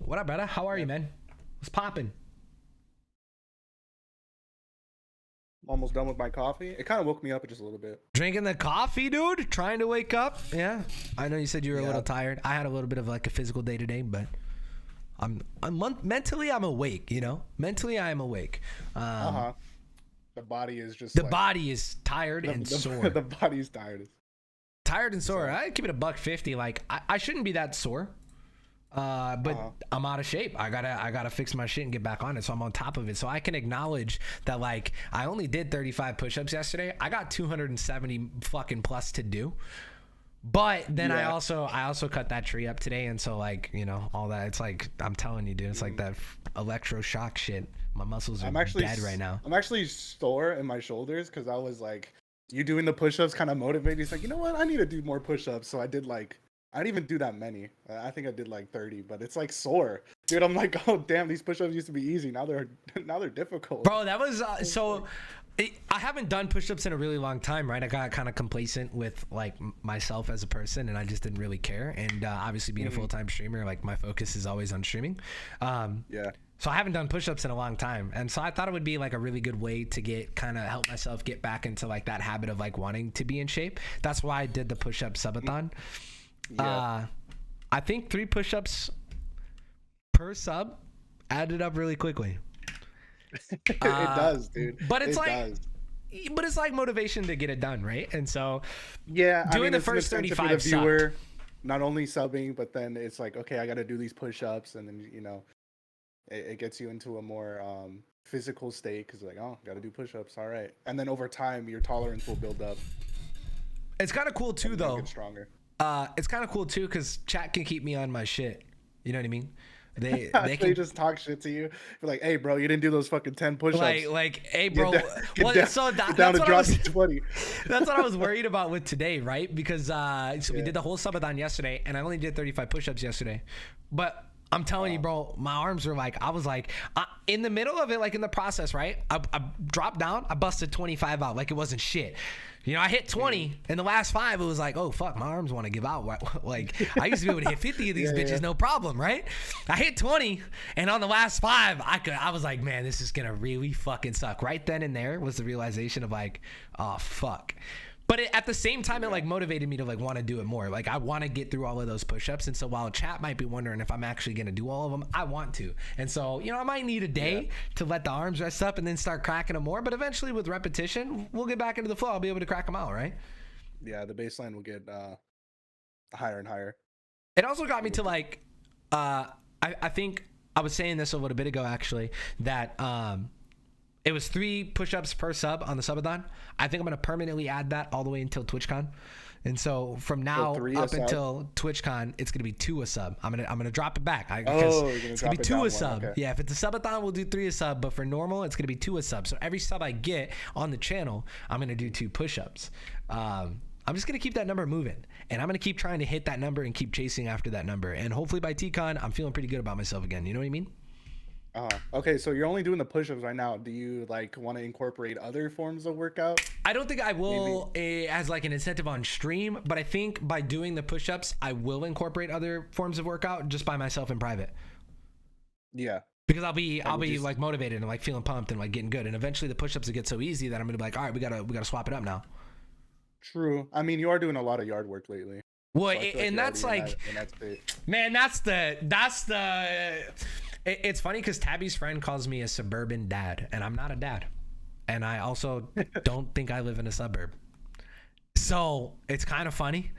What up, brother? How are you, man? What's popping? Almost done with my coffee. It kind of woke me up just a little bit. Drinking the coffee, dude? Trying to wake up? Yeah. I know you said you were a little tired. I had a little bit of like a physical day today, but mentally I'm awake, you know? Mentally I am awake. The body is just the body is tired and sore. The body's tired. Tired and sore. I keep it $150. Like I shouldn't be that sore. But I'm out of shape. I gotta fix my shit and get back on it. So I'm on top of it. So I can acknowledge that, like, I only did 35 push-ups yesterday. I got 270 fucking plus to do. But then I also cut that tree up today, and so, like, you know, all that. It's like, I'm telling you, dude, it's like that electroshock shit. My muscles are dead right now. I'm actually sore in my shoulders because I was like, you doing the push-ups kind of motivated. It's like, you know what? I need to do more push-ups. So I did like. I didn't even do that many. I think I did like 30, but it's like sore, dude. I'm like, oh damn, these push-ups used to be easy. Now they're difficult. Bro, that was I haven't done push-ups in a really long time, right? I got kind of complacent with like myself as a person, and I just didn't really care. And obviously, being a full-time streamer, like my focus is always on streaming. So I haven't done push-ups in a long time, and so I thought it would be like a really good way to help myself get back into like that habit of like wanting to be in shape. That's why I did the push-up subathon. I think 3 push-ups per sub added up really quickly. It does, dude. But it's but it's like motivation to get it done, right? And so doing the first 35 viewer, not only subbing, but then it's like, okay, I got to do these push-ups, and then, you know, it gets you into a more physical state because like, oh, got to do push-ups, all right. And then over time, your tolerance will build up. It's kind of cool too, though. Get stronger. It's kind of cool too because chat can keep me on my shit. You know what I mean? They can just talk shit to you. You're like, hey, bro, you didn't do those fucking 10 push-ups. Like, hey, bro. That's what I was worried about with today, right? Because we did the whole subathon yesterday, and I only did 35 push-ups yesterday. But I'm telling you, bro, my arms were like, I was like, in the middle of it, like in the process, right? I dropped down, I busted 25 out like it wasn't shit. You know, I hit 20, and the last 5, it was like, oh, fuck, my arms want to give out. Like, I used to be able to hit 50 of these bitches, no problem, right? I hit 20, and on the last 5, I was like, man, this is going to really fucking suck. Right then and there was the realization of like, oh, fuck. But at the same time, it like motivated me to like want to do it more. Like I want to get through all of those push-ups. And so while chat might be wondering if I'm actually going to do all of them, I want to. And so, you know, I might need a day to let the arms rest up and then start cracking them more. But eventually with repetition, we'll get back into the flow. I'll be able to crack them out, right? Yeah, the baseline will get higher and higher. It also got me to like, I think I was saying this a little bit ago, actually, that it was 3 push-ups per sub on the subathon. I think I'm going to permanently add that all the way until TwitchCon. And so from now up until TwitchCon, it's going to be 2 a sub. I'm going to drop it back. It's going to be 2 a sub. Okay. Yeah, if it's a subathon, we'll do 3 a sub. But for normal, it's going to be 2 a sub. So every sub I get on the channel, I'm going to do 2 push-ups. I'm just going to keep that number moving. And I'm going to keep trying to hit that number and keep chasing after that number. And hopefully by TCon, I'm feeling pretty good about myself again. You know what I mean? Okay, so you're only doing the push-ups right now. Do you like want to incorporate other forms of workout? I don't think I will as like an incentive on stream, but I think by doing the push-ups, I will incorporate other forms of workout just by myself in private. Yeah. Because I'll be like motivated and like feeling pumped and like getting good, and eventually the push-ups will get so easy that I'm gonna be like, all right, we gotta swap it up now. True. I mean, you are doing a lot of yard work lately. Well, so and that's like, man, that's the. It's funny because Tabby's friend calls me a suburban dad, and I'm not a dad. And I also don't think I live in a suburb. So it's kind of funny,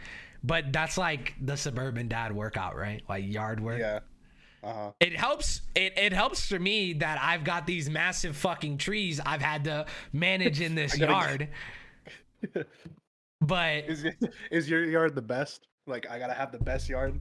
but that's like the suburban dad workout, right? Like yard work. Yeah. It helps. It helps for me that I've got these massive fucking trees I've had to manage in this yard. But is your yard the best? Like, I gotta have the best yard?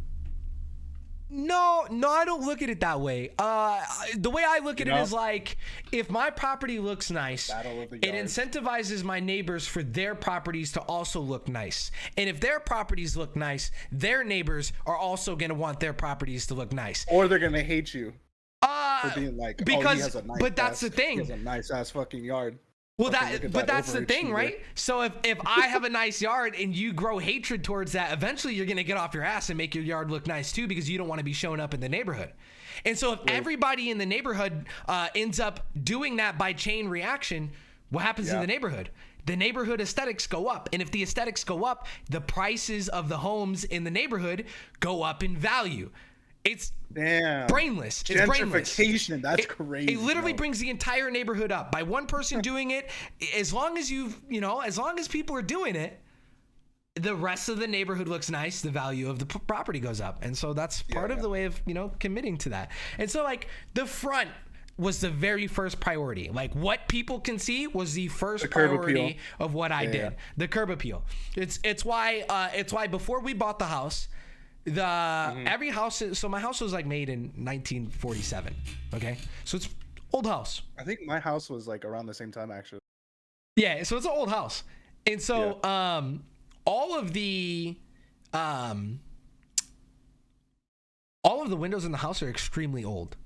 No, I don't look at it that way. The way I look at it is like, if my property looks nice, it incentivizes my neighbors for their properties to also look nice. And if their properties look nice, their neighbors are also going to want their properties to look nice. Or they're going to hate you for being like, because, he has a nice but that's the thing. He has a nice ass fucking yard. Well, that's the thing, right? So if I have a nice yard and you grow hatred towards that, eventually you're going to get off your ass and make your yard look nice too, because you don't want to be showing up in the neighborhood. And so if everybody in the neighborhood ends up doing that by chain reaction, what happens in the neighborhood? The neighborhood aesthetics go up. And if the aesthetics go up, the prices of the homes in the neighborhood go up in value. It's brainless. It's gentrification. That's crazy. It literally brings the entire neighborhood up by one person doing it. As long as as long as people are doing it, the rest of the neighborhood looks nice. The value of the property goes up. And so that's part of the way of, committing to that. And so like the front was the very first priority. Like what people can see was the first priority of what I did. The curb appeal. It's why before we bought the house, every house so my house was like made in 1947. Okay, so it's old house. I think my house was like around the same time actually. Yeah, so it's an old house, and so all of the windows in the house are extremely old.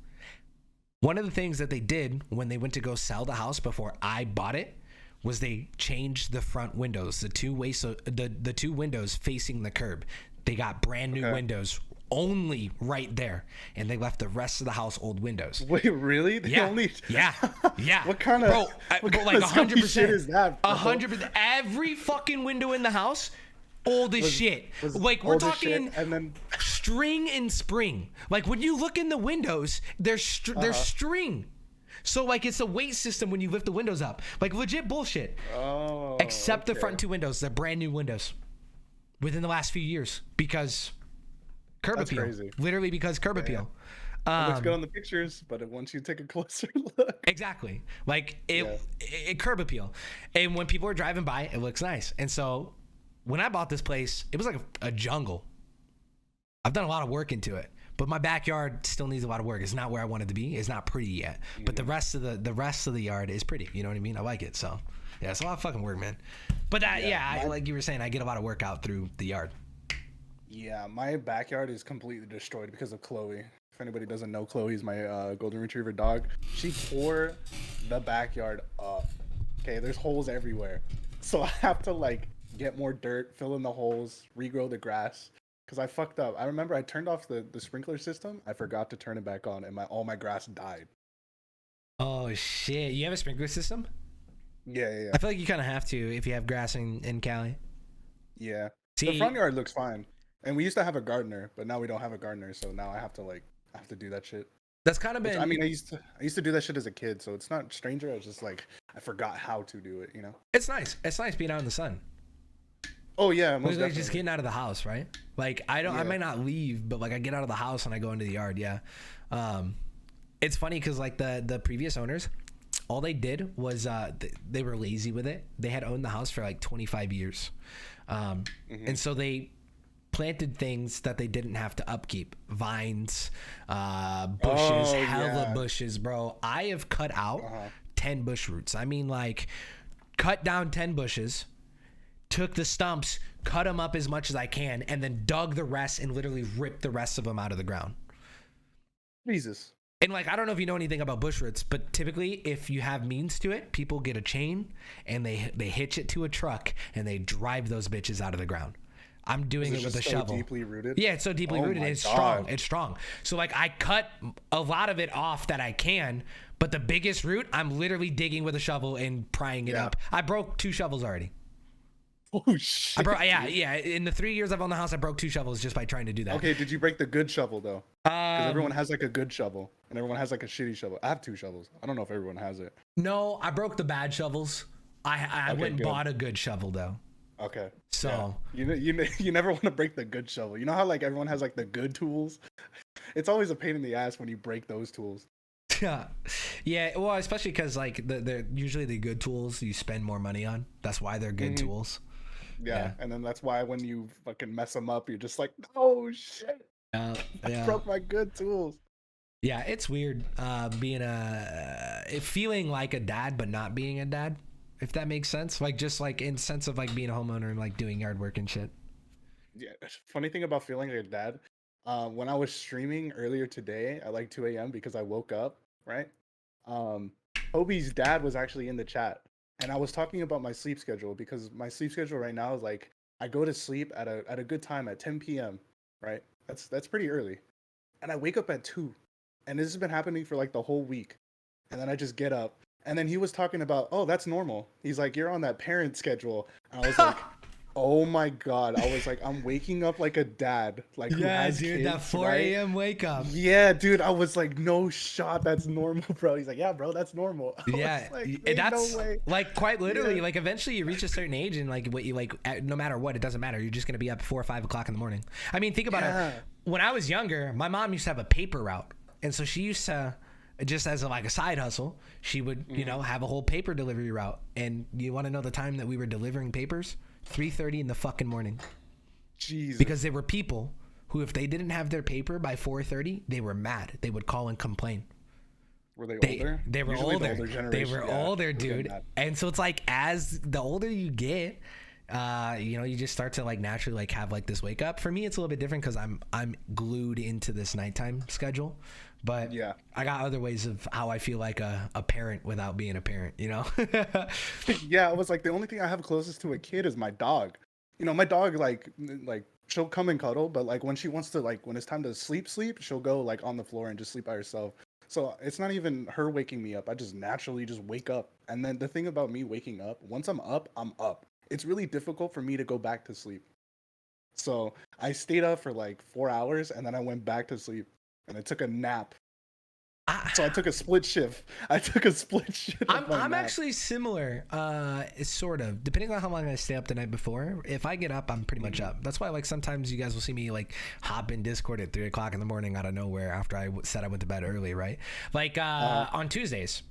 One of the things that they did when they went to go sell the house before I bought it was they changed the front windows, the two windows facing the curb. They got brand new windows only right there, and they left the rest of the house old windows. Wait, really? Yeah. What kind of like 100% is that? 100%. Every fucking window in the house old as shit. Like we're talking and then string and spring. Like when you look in the windows, there's string. So like it's a weight system when you lift the windows up. Like legit bullshit. Oh. Except the front two windows, they're brand new windows within the last few years because curb appeal. Crazy. Literally because curb appeal. It looks good on the pictures, but once you take a closer look. Exactly. Like it curb appeal. And when people are driving by, it looks nice. And so when I bought this place, it was like a jungle. I've done a lot of work into it, but my backyard still needs a lot of work. It's not where I want it to be. It's not pretty yet, but the rest of the yard is pretty. You know what I mean? I like it. So yeah, it's a lot of fucking work, man. But like you were saying, I get a lot of work out through the yard. Yeah, my backyard is completely destroyed because of Chloe. If anybody doesn't know, Chloe's my golden retriever dog. She tore the backyard up. Okay, there's holes everywhere. So I have to like get more dirt, fill in the holes, regrow the grass. Because I fucked up. I remember I turned off the sprinkler system. I forgot to turn it back on, and all my grass died. Oh shit! You have a sprinkler system? Yeah. I feel like you kind of have to if you have grass in Cali. Yeah. The front yard looks fine, and we used to have a gardener, but now we don't have a gardener, so now I have to do that shit. That's kind of been. I mean, I used to do that shit as a kid, so it's not stranger. I was just like I forgot how to do it. It's nice. It's nice being out in the sun. Oh yeah, most like just getting out of the house, right? Like I might not leave, but like I get out of the house and I go into the yard. Yeah, it's funny because like the previous owners, all they did was they were lazy with it. They had owned the house for like 25 years, and so they planted things that they didn't have to upkeep: vines, bushes, bushes, bro. I have cut out 10 bush roots. I mean, like cut down 10 bushes. Took the stumps, cut them up as much as I can, and then dug the rest and literally ripped the rest of them out of the ground. Jesus. And like, I don't know if you know anything about bush roots, but typically if you have means to it, people get a chain and they hitch it to a truck and they drive those bitches out of the ground. I'm doing it with a shovel. Deeply rooted? Yeah, it's so deeply rooted. It's strong. It's strong. So like I cut a lot of it off that I can, but the biggest root, I'm literally digging with a shovel and prying it up. I broke 2 shovels already. Oh shit! Yeah. In the 3 years I've owned the house, I broke 2 shovels just by trying to do that. Okay, did you break the good shovel though? Because everyone has like a good shovel, and everyone has like a shitty shovel. I have 2 shovels. I don't know if everyone has it. No, I broke the bad shovels. I went and bought a good shovel though. Okay. So you never want to break the good shovel. You know how like everyone has like the good tools? It's always a pain in the ass when you break those tools. Yeah. Well, especially because like they're usually the good tools you spend more money on. That's why they're good tools. Yeah, and then that's why when you fucking mess them up, you're just like, oh shit, I broke my good tools. Yeah, it's weird being feeling like a dad but not being a dad, if that makes sense. Like just like in sense of like being a homeowner and like doing yard work and shit. Yeah, funny thing about feeling like a dad, when I was streaming earlier today at like 2 a.m. because I woke up, right? Obi's dad was actually in the chat. And I was talking about my sleep schedule because my sleep schedule right now is like I go to sleep at a good time at 10 p.m. right? That's pretty early, and I wake up at 2. and this has been happening for like the whole week. And then I just get up, and then he was talking about, oh, that's normal. He's like, you're on that parent schedule. And I was like, oh my god. I was like, I'm waking up like a dad, like who Yeah, has dude, kids, that 4 right? a.m. wake up. Yeah, dude. I was like, no shot, that's normal, bro. He's like, yeah, bro, that's normal. I Yeah, was like, and "Ain't that's no way." like quite literally. Yeah. Like eventually, you reach a certain age, and like what you like, no matter what, it doesn't matter. You're just gonna be up 4 or 5 o'clock in the morning. I mean, think about Yeah. it. When I was younger, my mom used to have a paper route, and so she used to just as like a side hustle, she would have a whole paper delivery route. And you want to know the time that we were delivering papers? 3:30 in the fucking morning. Jesus. Because there were people who, if they didn't have their paper by 4:30, they were mad. They would call and complain. Were they older? They were Usually older. the older They generation, were yeah, older, would get dude. mad. And so it's like, as the older you get, you just start to like naturally like have like this wake up. For me, it's a little bit different because I'm glued into this nighttime schedule. But Yeah. I got other ways of how I feel like a parent without being a parent, you know? Yeah, I was like, the only thing I have closest to a kid is my dog. My dog like she'll come and cuddle, but like when she wants to, like when it's time to sleep, she'll go like on the floor and just sleep by herself. So it's not even her waking me up. I just naturally just wake up. And then the thing about me waking up, once I'm up, I'm up. It's really difficult for me to go back to sleep. So I stayed up for like 4 hours and then I went back to sleep and I took a nap. So I took a split shift. I'm actually similar, sort of, depending on how long I stay up the night before. If I get up, I'm pretty much up. That's why, like, sometimes you guys will see me like hop in Discord at 3 o'clock in the morning out of nowhere after I said I went to bed early, right? Like on Tuesdays,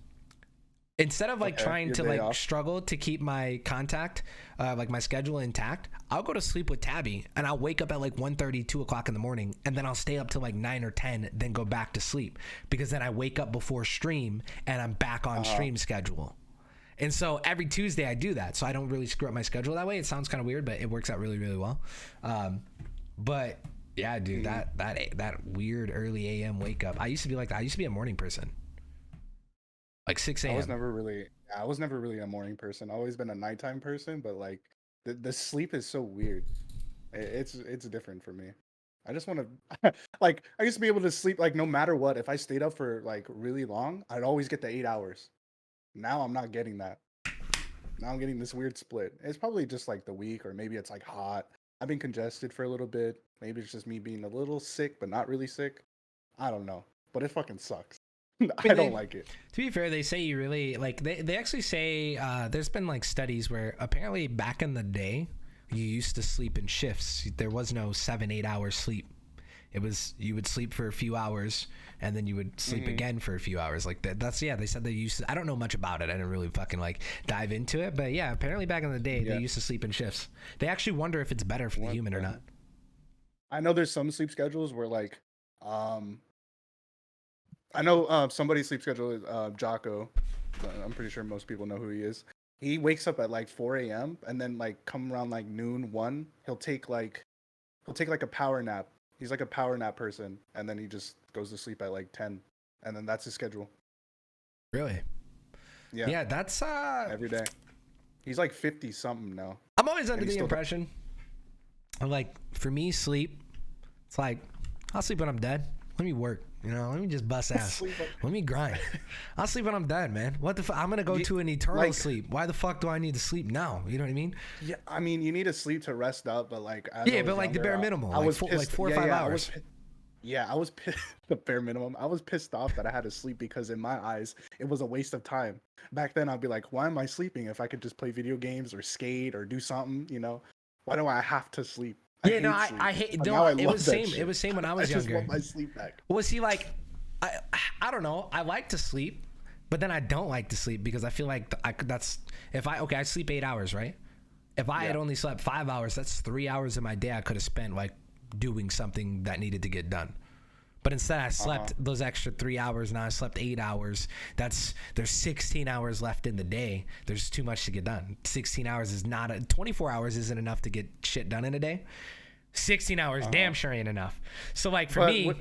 instead of like trying your to day like off. struggle to keep my contact, like my schedule intact, I'll go to sleep with Tabby and I'll wake up at like 1:30, 2 o'clock in the morning, and then I'll stay up till like 9 or 10, then go back to sleep, because then I wake up before stream and I'm back on stream schedule. And so every Tuesday I do that, so I don't really screw up my schedule that way. It sounds kind of weird, but it works out really, really well. But yeah, dude, that weird early AM wake up. I used to be like that. I used to be a morning person. Like 6 a.m. I was never really a morning person. I've always been a nighttime person, but like the sleep is so weird. It's different for me. I just want to like I used to be able to sleep like no matter what. If I stayed up for like really long, I'd always get the 8 hours. Now I'm not getting that. Now I'm getting this weird split. It's probably just like the week, or maybe it's like hot. I've been congested for a little bit. Maybe it's just me being a little sick, but not really sick. I don't know. But it fucking sucks. I don't like it. To be fair, they say you really like. They actually say there's been like studies where apparently back in the day you used to sleep in shifts. There was no 7-8 hours sleep. It was you would sleep for a few hours and then you would sleep again for a few hours. Like that's yeah. They said they used to. I don't know much about it. I didn't really fucking like dive into it. But yeah, apparently back in the day they used to sleep in shifts. They actually wonder if it's better for the human or not. I know there's some sleep schedules where like I know somebody's sleep schedule is Jocko. I'm pretty sure most people know who he is. He wakes up at like 4 a.m. and then like come around like noon, 1, he'll take like a power nap. He's like a power nap person, and then he just goes to sleep at like 10, and then that's his schedule. Really? Yeah. Yeah, that's Every day. He's like 50 something now. I'm always under And he the still- impression of like, for me, sleep, it's like I'll sleep when I'm dead. Let me work. Let me just bust ass. Sleep when- Let me grind. I'll sleep when I'm dead, man. What the fuck? I'm gonna go to an eternal like- sleep. Why the fuck do I need to sleep now? You know what I mean? Yeah, I mean, you need to sleep to rest up, but like as Yeah, I was but like the younger, bare minimum, I like was four, pissed. like 4 or Yeah, 5 yeah, hours. I was pissed. The bare minimum. I was pissed off that I had to sleep because in my eyes it was a waste of time. Back then I'd be like, why am I sleeping if I could just play video games or skate or do something? Why do I have to sleep? Yeah, no, hate sleep. I hate. But No, now I it love was that same. shit. It was same when I I was just younger. want my sleep back. Well, see, like, I don't know. I like to sleep, but then I don't like to sleep because I feel like I sleep 8 hours, right? If I had only slept 5 hours, that's 3 hours of my day I could have spent like doing something that needed to get done. But instead I slept those extra 3 hours. Now I slept 8 hours. There's 16 hours left in the day. There's too much to get done. 16 hours is not 24 hours isn't enough to get shit done in a day. 16 hours damn sure ain't enough. So like for me,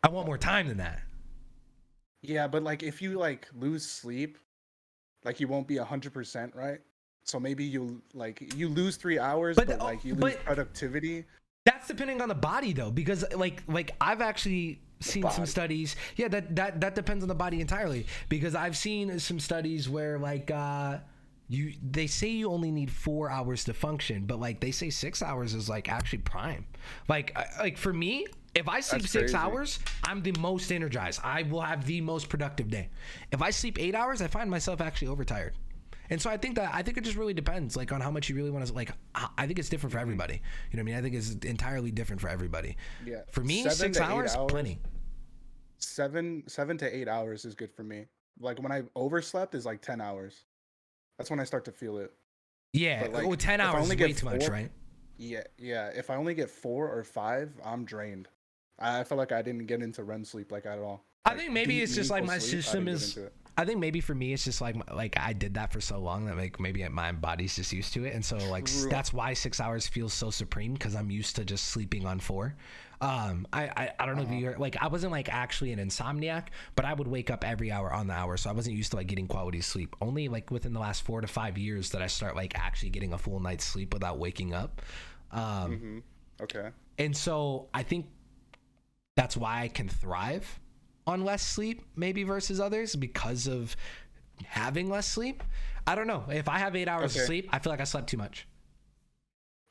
I want more time than that. Yeah, but like if you like lose sleep, like you won't be 100%, right? So maybe you lose 3 hours, But but like you lose productivity. That's depending on the body though, because like I've actually seen some studies. Yeah, that depends on the body entirely, because I've seen some studies where like they say you only need 4 hours to function, but like they say 6 hours is like actually prime. Like for me, if I sleep 6 hours, I'm the most energized. I will have the most productive day. If I sleep 8 hours, I find myself actually overtired. And so I think it just really depends, like, on how much you really want to, like, I think it's different for everybody. You know what I mean? I think it's entirely different for everybody. Yeah. For me, 6 hours, plenty. 7 to 8 hours is good for me. Like when I overslept is like 10 hours. That's when I start to feel it. Yeah. Like, 10 hours is way too much, right? Yeah. If I only get 4 or 5, I'm drained. I feel like I didn't get into REM sleep like at all. I think maybe it's just like my system is. I think maybe for me it's just like I did that for so long that like maybe my body's just used to it, and so like that's why 6 hours feels so supreme, because I'm used to just sleeping on 4. I don't know if you're like, I wasn't like actually an insomniac, but I would wake up every hour on the hour, so I wasn't used to like getting quality sleep. Only like within the last 4 to 5 years that I start like actually getting a full night's sleep without waking up. Okay. And so I think that's why I can thrive on less sleep maybe versus others, because of having less sleep. I don't know. If I have 8 hours of sleep, I feel like I slept too much.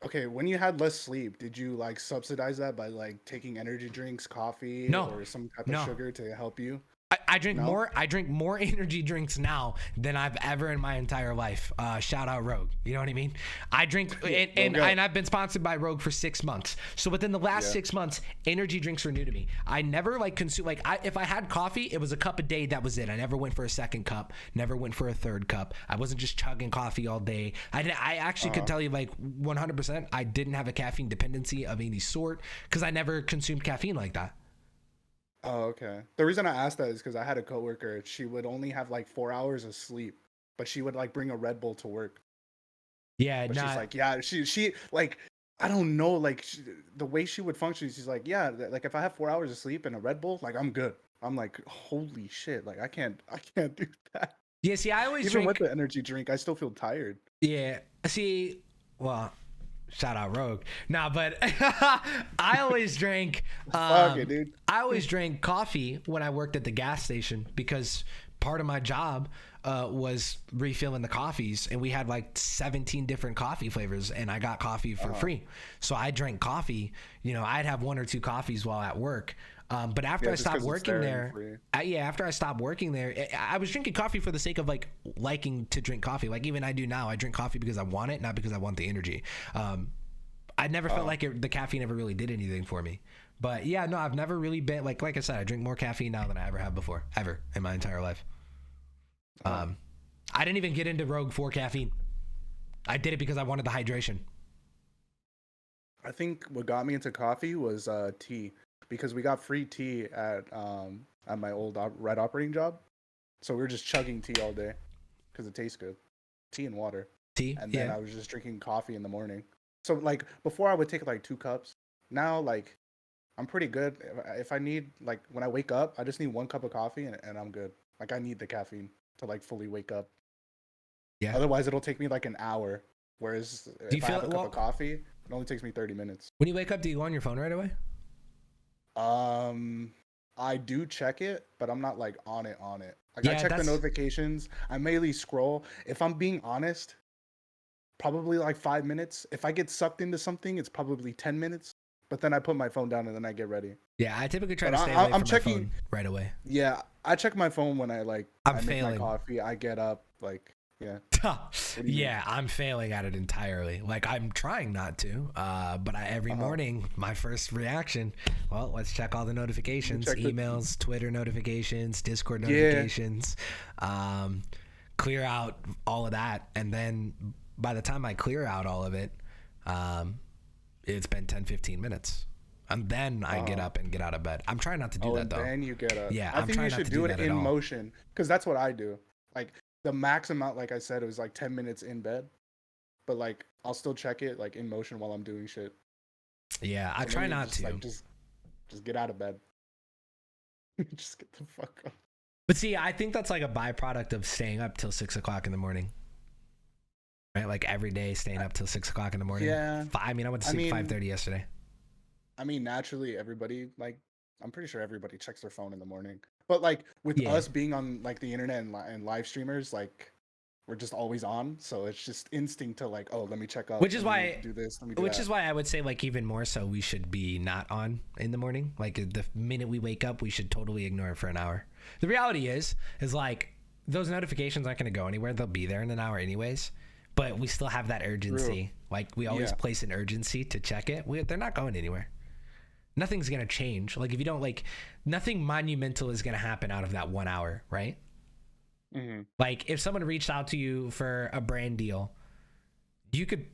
Okay, when you had less sleep, did you like subsidize that by like taking energy drinks, coffee, or some type of sugar to help you? I drink more energy drinks now than I've ever in my entire life. Shout out Rogue. You know what I mean? I drink and I've been sponsored by Rogue for 6 months. So within the last 6 months, energy drinks were new to me. I never like consume, like if I had coffee, it was a cup a day, that was it. I never went for a second cup, never went for a third cup. I wasn't just chugging coffee all day. I actually could tell you like 100% I didn't have a caffeine dependency of any sort, because I never consumed caffeine like that. Oh, okay. The reason I asked that is because I had a coworker. She would only have like 4 hours of sleep, but she would like bring a Red Bull to work. Yeah, but she's like, yeah, she like, I don't know, like the way she would function. She's like, yeah, like if I have 4 hours of sleep and a Red Bull, like I'm good. I'm like, holy shit, like I can't do that. Yeah, see, I always even with the energy drink, I still feel tired. Yeah, see, well. Shout out Rogue. Nah, but I always drank. Fuck it, dude. I always drank coffee when I worked at the gas station, because part of my job was refilling the coffees, and we had like 17 different coffee flavors, and I got coffee for free. So I drank coffee. You know, I'd have 1 or 2 coffees while at work. But after I stopped working there, after I stopped working there, I was drinking coffee for the sake of like liking to drink coffee. Like even I do now, I drink coffee because I want it, not because I want the energy. I never felt like the caffeine ever really did anything for me. But yeah, no, I've never really been like I said, I drink more caffeine now than I ever have before, ever in my entire life. I didn't even get into Rogue for caffeine. I did it because I wanted the hydration. I think what got me into coffee was tea. Because we got free tea at my old red operating job, so we were just chugging tea all day because it tastes good, tea and water. And then I was just drinking coffee in the morning. So like before I would take like 2 cups. Now like I'm pretty good. If I need, like when I wake up, I just need 1 cup of coffee and I'm good. Like I need the caffeine to like fully wake up. Yeah. Otherwise it'll take me like an hour. Whereas if I have a cup of coffee, it only takes me 30 minutes. When you wake up, do you go on your phone right away? I do check it, but I'm not like on it. Like I check the notifications. I mainly scroll. If I'm being honest, probably like 5 minutes. If I get sucked into something, it's probably 10 minutes. But then I put my phone down and then I get ready. Yeah, I typically try to stay away from my phone right away. Yeah, I check my phone when I make my coffee. I get up, like, yeah. Yeah, I'm failing at it entirely. Like I'm trying not to, but every morning my first reaction, well, let's check all the notifications, emails, Twitter notifications, Discord notifications, clear out all of that, and then by the time I clear out all of it, it's been 10-15 minutes. And then I get up and get out of bed. I'm trying not to do that though. Then you get up. Yeah, I think you should do it in motion, because that's what I do. Like the max amount, like I said, it was like 10 minutes in bed, but like I'll still check it like in motion while I'm doing shit. Yeah, I try not to. Like, just get out of bed. Just get the fuck up. But see, I think that's like a byproduct of staying up till 6 o'clock in the morning. Right, like every day staying up till 6 o'clock in the morning. Yeah. I went to sleep 5:30 yesterday. I mean, naturally, everybody like I'm pretty sure everybody checks their phone in the morning. But like with Yeah. us being on like the internet and live streamers, like we're just always on, so it's just instinct to like, oh, let me check up, Which is let me why do this, let me do Which that. is why I would say, like, even more so, we should be not on in the morning. Like, the minute we wake up, we should totally ignore it for an hour. The reality is like, those notifications aren't going to go anywhere. They'll be there in an hour anyways. But we still have that urgency. True. Like, we always Yeah. place an urgency to check it. They're not going anywhere. Nothing's going to change. Like, if you don't, like, nothing monumental is going to happen out of that 1 hour, right? Mm-hmm. Like, if someone reached out to you for a brand deal, you could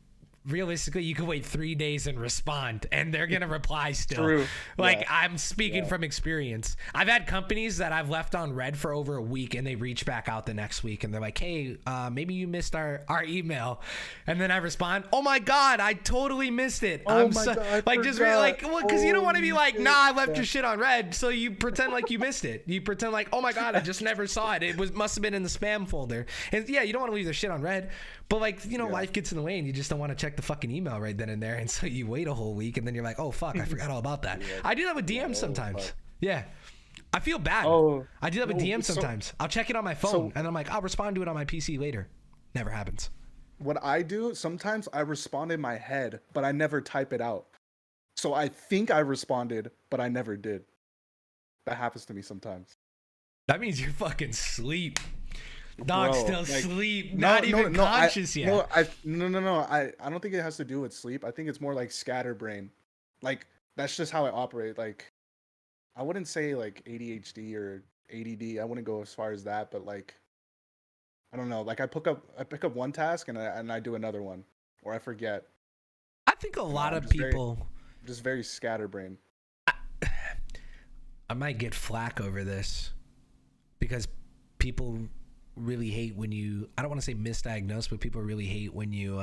wait 3 days and respond, and they're gonna reply still. True. Like, Yeah. I'm speaking Yeah. from experience. I've had companies that I've left on red for over a week, and they reach back out the next week, and they're like, hey, maybe you missed our email. And then I respond, oh my god, I totally missed it. Oh my God, I like, just forgot. like, well, because you don't want to be Holy like, shit. nah, I left Yeah. your shit on red, so you pretend like you missed it. You pretend like, oh my god, I just never saw it. Must have been in the spam folder. And yeah, you don't want to leave their shit on red, but like, you know, Yeah. life gets in the way, and you just don't want to check the fucking email right then and there, and so you wait a whole week, and then you're like, oh fuck, I forgot all about that. Yeah. I do that with DMs sometimes. fuck. Yeah, I feel bad. Oh, I do that with no, DMs so- sometimes. I'll check it on my phone, so- and then I'm like, I'll respond to it on my PC later. Never happens. What I do, sometimes I respond in my head, but I never type it out. So I think I responded, but I never did. That happens to me sometimes. That means you're fucking sleep. Dog, Bro, still like, sleep, not even conscious yet. No. I don't think it has to do with sleep. I think it's more like scatterbrain. Like that's just how I operate. Like I wouldn't say like ADHD or ADD. I wouldn't go as far as that, but like I don't know. Like I pick up one task and I do another one, or I forget. I think a lot I'm of just very- people. Just very scatterbrain. I might get flack over this because people really hate when you, I don't want to say misdiagnose, but people really hate when you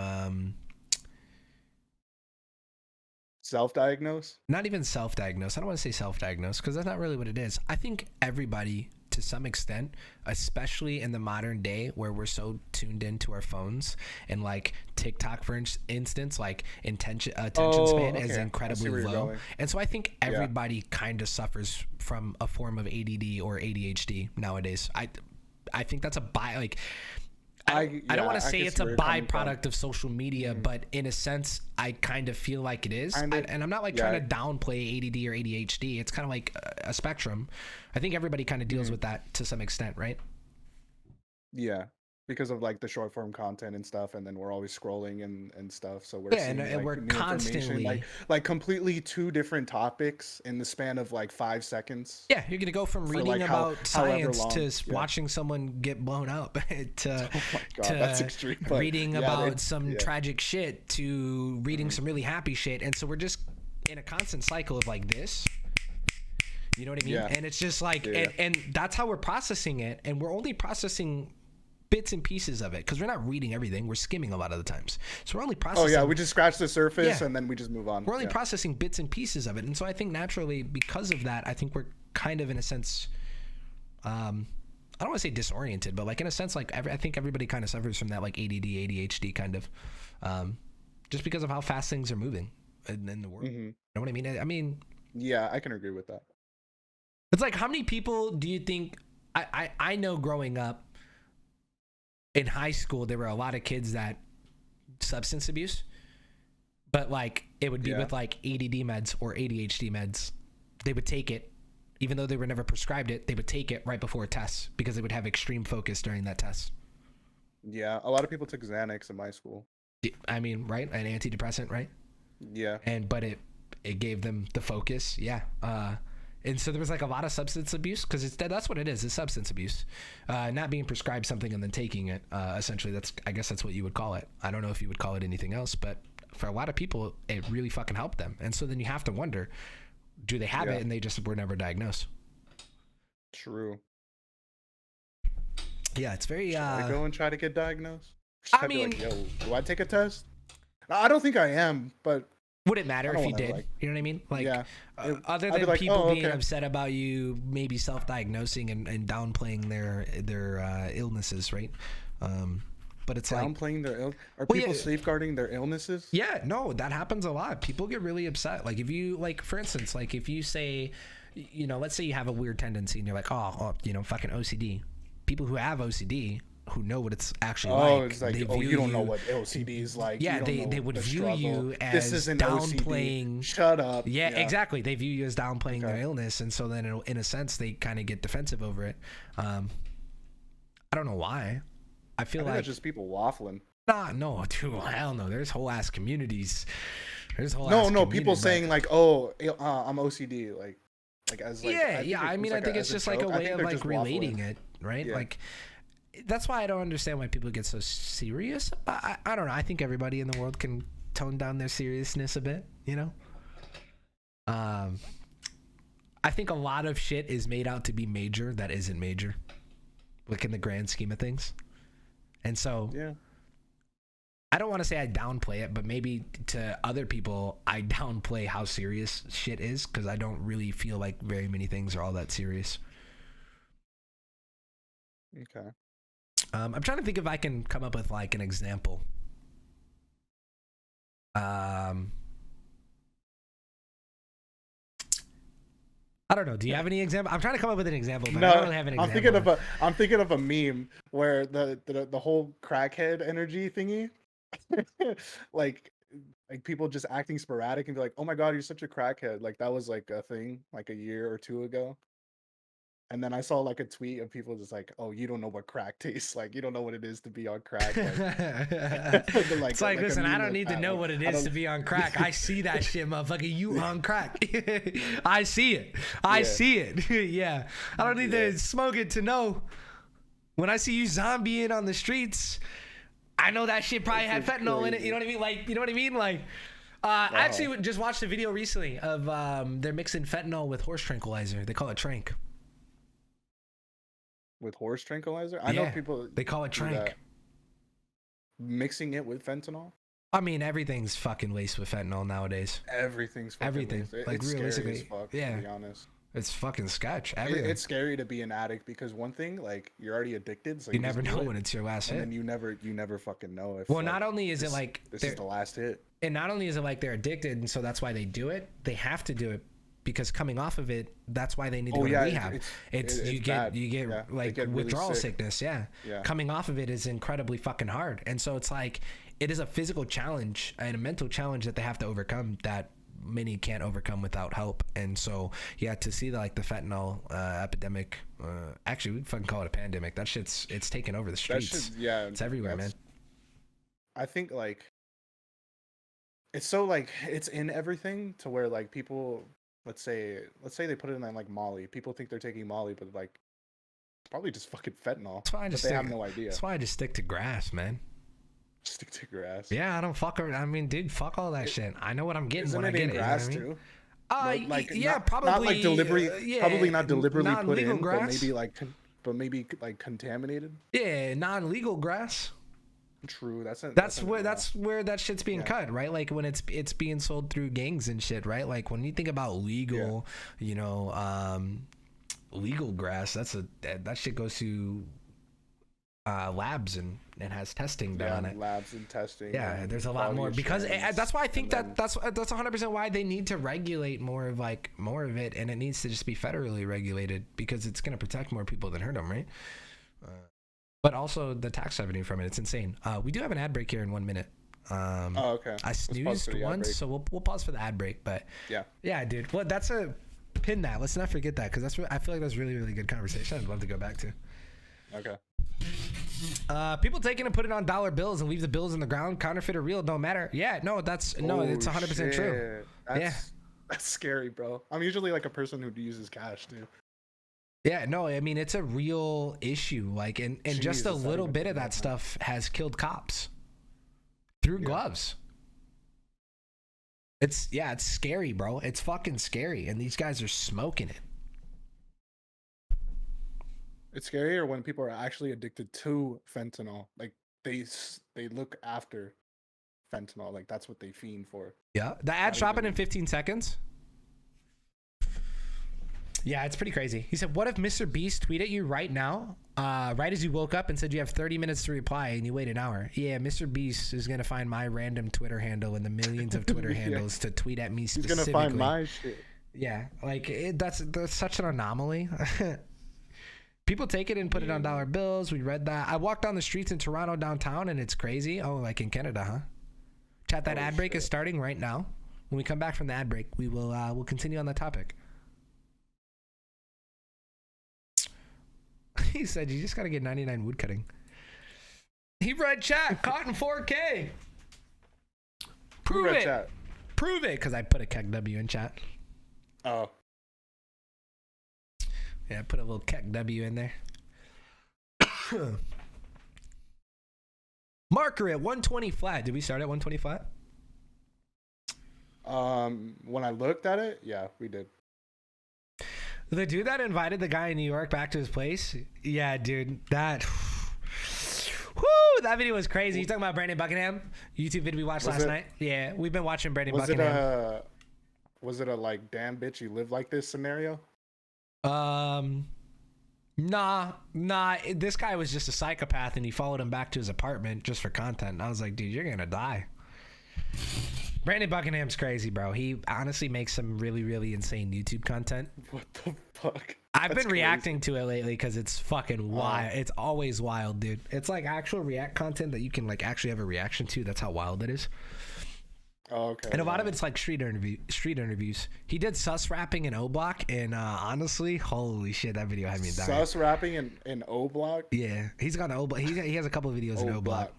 Self-diagnose. not even self-diagnose. I don't want to say self-diagnose because that's not really what it is. I think everybody, to some extent, especially in the modern day where we're so tuned into our phones, and like TikTok, for instance, like attention span is okay. I incredibly see where you're low. going. And so I think everybody kind of suffers from a form of ADD or ADHD nowadays. I think that's I don't want to say can it's see a where you're coming from. byproduct of social media, but in a sense, I kind of feel like it is. Kinda, And I'm not like trying to downplay ADD or ADHD. It's kind of like a spectrum. I think everybody kind of deals with that to some extent, right? Yeah, because of like the short form content and stuff, and then we're always scrolling and stuff. So we're Yeah, seeing and like, we're new information, constantly like completely two different topics in the span of like 5 seconds. Yeah, you're gonna go from For, reading like, about however science long, to yeah. watching someone get blown up to, Oh my God, to that's extreme. But reading yeah, about some yeah. tragic shit to reading some really happy shit, and so we're just in a constant cycle of like this. You know what I mean? Yeah. And it's just like, Yeah. and that's how we're processing it, and we're only processing bits and pieces of it because we're not reading everything. We're skimming a lot of the times, so we're only Oh processing. yeah, we just scratch the surface Yeah. and then we just move on. We're only Yeah. processing bits and pieces of it, and so I think naturally, because of that, I think we're kind of in a sense, I don't want to say disoriented, but like in a sense, like I think everybody kind of suffers from that, like ADD, ADHD kind of, just because of how fast things are moving in the world. Mhm. You know what I mean? I mean, Yeah, I can agree with that. it's like, how many people do you think? I know growing up in high school, there were a lot of kids that substance abuse, but like it would be with like ADD meds or ADHD meds. They would take it, even though they were never prescribed it. They would take it right before a test because they would have extreme focus during that test. Yeah, a lot of people took Xanax in my school. I mean, right? An antidepressant, right? Yeah. But it gave them the focus. Yeah. And so there was like a lot of substance abuse because that's what it is. It's substance abuse, not being prescribed something and then taking it. Essentially, I guess that's what you would call it. I don't know if you would call it anything else, but for a lot of people, it really fucking helped them. And so then you have to wonder, do they have it and they just were never diagnosed? True. Yeah, it's very. Should I go and try to get diagnosed? I I'd be mean- like, yo, do I take a test? I don't think I am, but Would it matter I if don't you wanna, did? like- You know what I mean? Like, Yeah. other I'd be than like, people oh, being okay. upset about you maybe self-diagnosing and downplaying their illnesses, right? But it's like, downplaying their are Well, people yeah. safeguarding their illnesses? yeah, no, that happens a lot. People get really upset. Like if you, like, for instance, like if you say you know, let's say you have a weird tendency and you're like, oh, you know, fucking OCD. People who have OCD, who know what it's actually like. It's like, you don't know what OCD is like. Yeah, they would view you as this isn't downplaying. OCD. Shut up. Yeah, exactly. They view you as downplaying their illness, and so then in a sense they kind of get defensive over it. I don't know why. I feel like it's just people waffling. Nah, no, dude, hell no. There's whole ass communities. People saying like, oh, I'm OCD, like as like. I mean, I think it's just like a way of like relating it, right? Yeah. Like, that's why I don't understand why people get so serious. I don't know. I think everybody in the world can tone down their seriousness a bit, you know? I think a lot of shit is made out to be major that isn't major, like in the grand scheme of things. And so, I don't want to say I downplay it, but maybe to other people, I downplay how serious shit is because I don't really feel like very many things are all that serious. Okay. I'm trying to think if I can come up with like an example. I don't know. Do you have any example? I'm trying to come up with an example, but I don't really have an example. I'm thinking of a meme where the whole crackhead energy thingy, like people just acting sporadic and be like, "Oh my god, you're such a crackhead!" Like that was like a thing like a year or two ago. And then I saw like a tweet of people just like, "Oh, you don't know what crack tastes like. You don't know what it is to be on crack." Like, it's like listen, I don't need to know what it is to be on crack. I see that shit, motherfucker. You on crack. I see it. I see it. Yeah. I don't need to smoke it to know. When I see you zombieing on the streets, I know that shit probably had fentanyl in it. You know what I mean? Like, you know what I mean? Like, I actually just watched a video recently of they're mixing fentanyl with horse tranquilizer. They call it trank. With horse tranquilizer? I know people they call it trank. Mixing it with fentanyl? I mean, everything's fucking laced with fentanyl nowadays. Everything's fucking laced. Like it's realistically, scary as fuck, to be honest. It's fucking sketch. It's scary to be an addict because one thing, like you're already addicted, so you never know when it's your last hit. And then you never fucking know if. Well, not only is it like this is the last hit, and not only is it like they're addicted, and so that's why they do it. They have to do it because coming off of it, that's why they need to go to rehab. You get withdrawal sickness. Yeah. Coming off of it is incredibly fucking hard, and so it's like it is a physical challenge and a mental challenge that they have to overcome that many can't overcome without help. And so to see the fentanyl epidemic, actually we fucking call it a pandemic. That shit's taken over the streets. It's everywhere, man. I think like it's so like it's in everything to where like people, let's say they put it in like Molly. People think they're taking Molly, but like it's probably just fucking fentanyl. They have no idea. That's why I just stick to grass, man. Stick to grass. Yeah, I don't fuck around. I mean, dude, fuck all that shit. I know what I'm getting when I get it. Grass you know what I mean? Too. Probably not like delibery. Probably not deliberately put in, grass. but maybe like contaminated. Yeah, non-legal grass. True. That's where that shit's being cut, right? Like when it's being sold through gangs and shit, right? Like when you think about legal, legal grass, that shit goes to labs and has testing done on it. Labs and testing. Yeah, there's a lot more because that's why I think that's 100% why they need to regulate more of it, and it needs to just be federally regulated because it's going to protect more people than hurt them, right? But also the tax revenue from it, it's insane. We do have an ad break here in 1 minute. Okay. I snoozed once, so we'll pause for the ad break. But yeah, dude. Well, that's a pin that. Let's not forget that because I feel like that's really, really good conversation. I'd love to go back to. Okay. People taking and put it on dollar bills and leave the bills in the ground, counterfeit or real, don't matter. Yeah, no, it's 100% true. That's scary, bro. I'm usually like a person who uses cash too. Yeah, no, I mean it's a real issue. Like, and just a little bit of that stuff has killed cops through gloves. It's scary, bro. It's fucking scary, and these guys are smoking it. It's scarier when people are actually addicted to fentanyl. Like they look after fentanyl. Like that's what they fiend for. Yeah, the ad's dropping in 15 seconds. Yeah, it's pretty crazy. He said, what if Mr. Beast tweeted you right now, right as you woke up and said you have 30 minutes to reply and you wait an hour? Yeah, Mr. Beast is going to find my random Twitter handle and the millions of Twitter handles to tweet at me specifically. He's going to find my shit. Yeah, like that's such an anomaly. People take it and put it on dollar bills. We read that. I walked down the streets in Toronto downtown, and it's crazy. Oh, like in Canada, huh? Chat, that ad break is starting right now. When we come back from the ad break, we will we'll continue on the topic. He said you just gotta get 99 wood cutting. He read chat. Caught in 4K. Prove it. Chat? Prove it, because I put a Keck W in chat. Oh. Yeah, put a little Keck W in there. Marker at 120 flat. Did we start at 120 flat? When I looked at it, yeah, we did. The dude that invited the guy in New York back to his place, yeah, dude, that video was crazy. You talking about Brandon Buckingham? YouTube video we watched last night? Yeah, we've been watching Brandon Buckingham. Was it a like, damn bitch, you live like this scenario? Nah. This guy was just a psychopath, and he followed him back to his apartment just for content. And I was like, dude, you're gonna die. Brandon Buckingham's crazy, bro. He honestly makes some really, really insane YouTube content. What the fuck? I've been reacting to it lately because it's fucking wild. It's always wild, dude. It's like actual react content that you can like actually have a reaction to. That's how wild it is. Oh, okay. And a lot of it's like street interviews. He did sus rapping in O Block, and honestly, holy shit, that video had me dying. Sus rapping in O Block? Yeah, he's got an O Block. He has a couple of videos in O Block.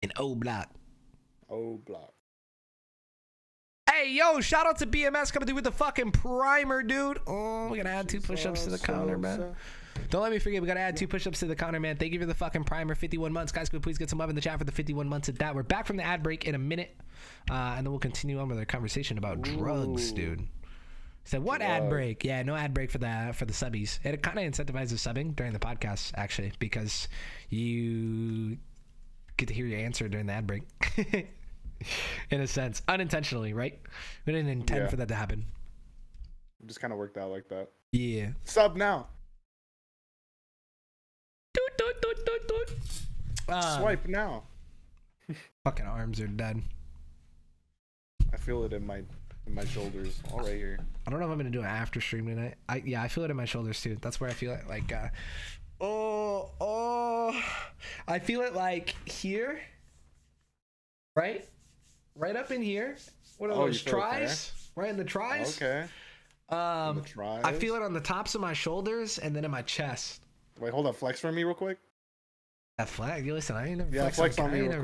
In O Block. O Block. Hey, yo, shout out to BMS coming through with the fucking primer, dude. Oh, we gotta add 2 push-ups to the counter, man. Don't let me forget, we gotta add 2 push-ups to the counter, man. Thank you for the fucking primer. 51 months. Guys, could we please get some love in the chat for the 51 months at that. We're back from the ad break in a minute, and then we'll continue on with our conversation about drugs, dude. He said, what ad break? Yeah, no ad break for the subbies. It kind of incentivizes subbing during the podcast, actually, because you get to hear your answer during the ad break. In a sense, unintentionally, right? We didn't intend for that to happen. It just kind of worked out like that. Yeah. Sub now. Swipe now. Fucking arms are dead. I feel it in my shoulders, all right here. I don't know if I'm gonna do an after stream tonight. I feel it in my shoulders too. That's where I feel it. Like, I feel it like here, right up in here. What are those tries? Right in the tries. Okay. I feel it on the tops of my shoulders and then in my chest. Wait, hold up. Flex for me real quick. That flex? Listen, I ain't never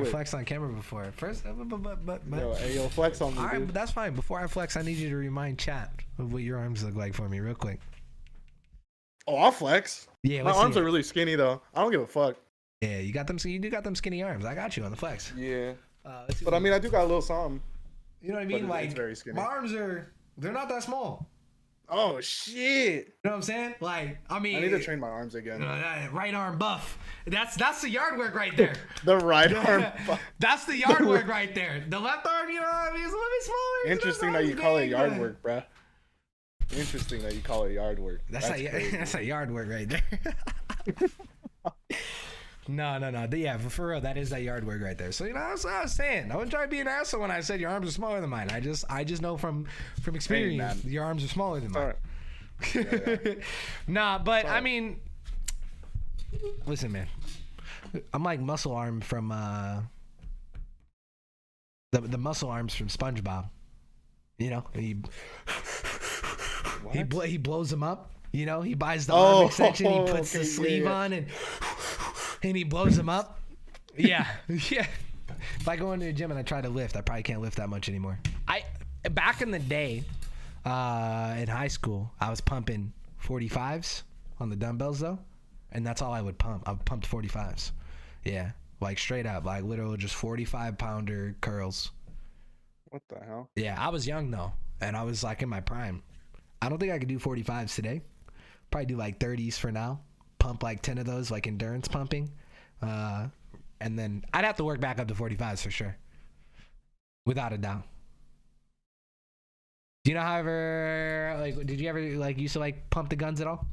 flexed on camera before. First, yo, flex on me. All right, but that's fine. Before I flex, I need you to remind chat of what your arms look like for me, real quick. Oh, I'll flex. Yeah, my arms are really skinny though. I don't give a fuck. Yeah, you got them. You do got them skinny arms. I got you on the flex. Yeah. But I mean, I do got a little something. You know what I mean? Like, it's very skinny. My arms they're not that small. Oh shit! You know what I'm saying? Like, I mean, I need to train my arms again. Right arm buff. That's the yard work right there. The right arm buff. That's the yard work right there. The left arm, you know what I mean, is a little bit smaller. Interesting that you call it yard work, bruh. Interesting that you call it yard work. That's a yard work right there. No. Yeah, for real, that is that yard work right there. So you know, that's what I was saying. I wasn't trying to be an asshole when I said your arms are smaller than mine. I just know from experience, your arms are smaller than mine. Yeah. Nah, but I mean, listen, man, I'm like muscle arm from the muscle arms from SpongeBob. You know, he blows them up. You know, he buys the arm extension, he puts the sleeve on, and he blows them up. Yeah. If I go into the gym and I try to lift, I probably can't lift that much anymore. Back in the day, in high school, I was pumping 45s on the dumbbells though, and that's all I would pump. I pumped 45s. Yeah, like straight up, like literal just 45-pounder curls. What the hell? Yeah, I was young though, and I was like in my prime. I don't think I could do 45s today. Probably do like 30s for now. Pump like 10 of those, like endurance pumping. And then I'd have to work back up to 45s for sure. Without a doubt. Do you know how did you ever like used to like pump the guns at all?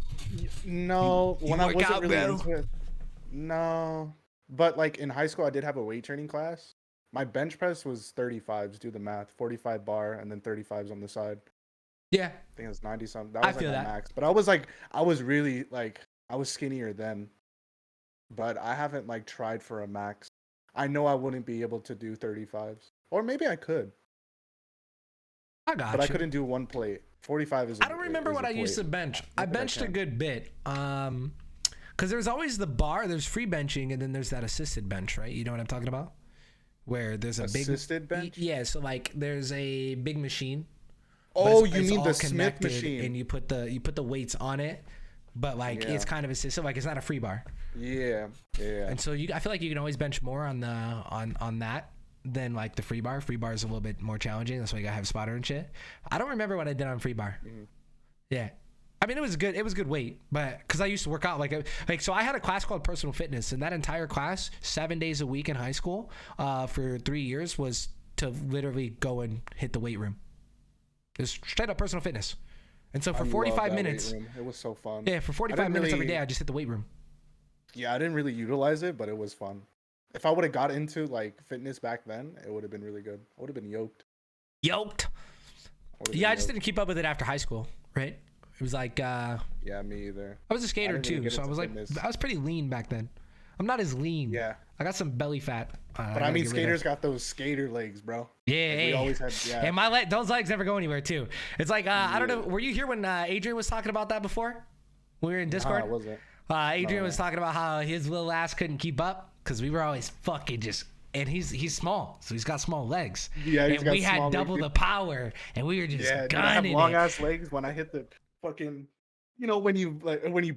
No, when I wasn't really into it. No, but like in high school, I did have a weight training class. My bench press was 35s. Do the math: 45 bar and then 35s on the side. Yeah, I think it was 90 something. That was I feel like my that. max. But I was like, I was really like, I was skinnier then. But I haven't like tried for a max. I know I wouldn't be able to do 35s, or maybe I could, I but I got you. couldn't do one plate. 45 I don't remember what a I used plate. to bench. I Maybe benched a can. good bit. Because there's always the bar, there's free benching, and then there's that assisted bench, right? You know what I'm talking about? Where there's a Assisted bench? Yeah, so like there's a big machine. But Oh, it's, you it's mean all the Smith connected, machine? and you put the weights on it, but like Yeah. it's kind of assisted, like it's not a free bar. Yeah, yeah. And so I feel like you can always bench more on the on that than like the free bar. Free bar is a little bit more challenging. That's why you gotta have spotter and shit. I don't remember what I did on free bar. Mm-hmm. Yeah. I mean, it was good. It was good weight, but because I used to work out like so, I had a class called personal fitness, and that entire class, 7 days a week in high school, for 3 years, was to literally go and hit the weight room. It was straight up personal fitness, and so for I 45 love that minutes, weight room. It was so fun. yeah, for 45 minutes every day, I just hit the weight room. Yeah, I didn't really utilize it, but it was fun. If I would have got into like fitness back then, it would have been really good. I would have been yoked. Yoked. Yeah, I just didn't keep up with it after high school, right? It was like Yeah, me either. I was a skater didn't really too, get so I into was like fitness. I was pretty lean back then. I'm not as lean. Yeah. I got some belly fat. But I mean, skaters got those skater legs, bro. Yeah, Like, we always had. Yeah. And those legs never go anywhere too. It's like I don't know. Were you here when Adrian was talking about that before? We were in Discord. Nah, I wasn't. Adrian was talking about how his little ass couldn't keep up because we were always fucking just. And he's small, so he's got small legs. Yeah, he's and got we had small double legs. the power, and we were just Yeah, dude, I have gunning long it. ass legs. When I hit the fucking, you know, when you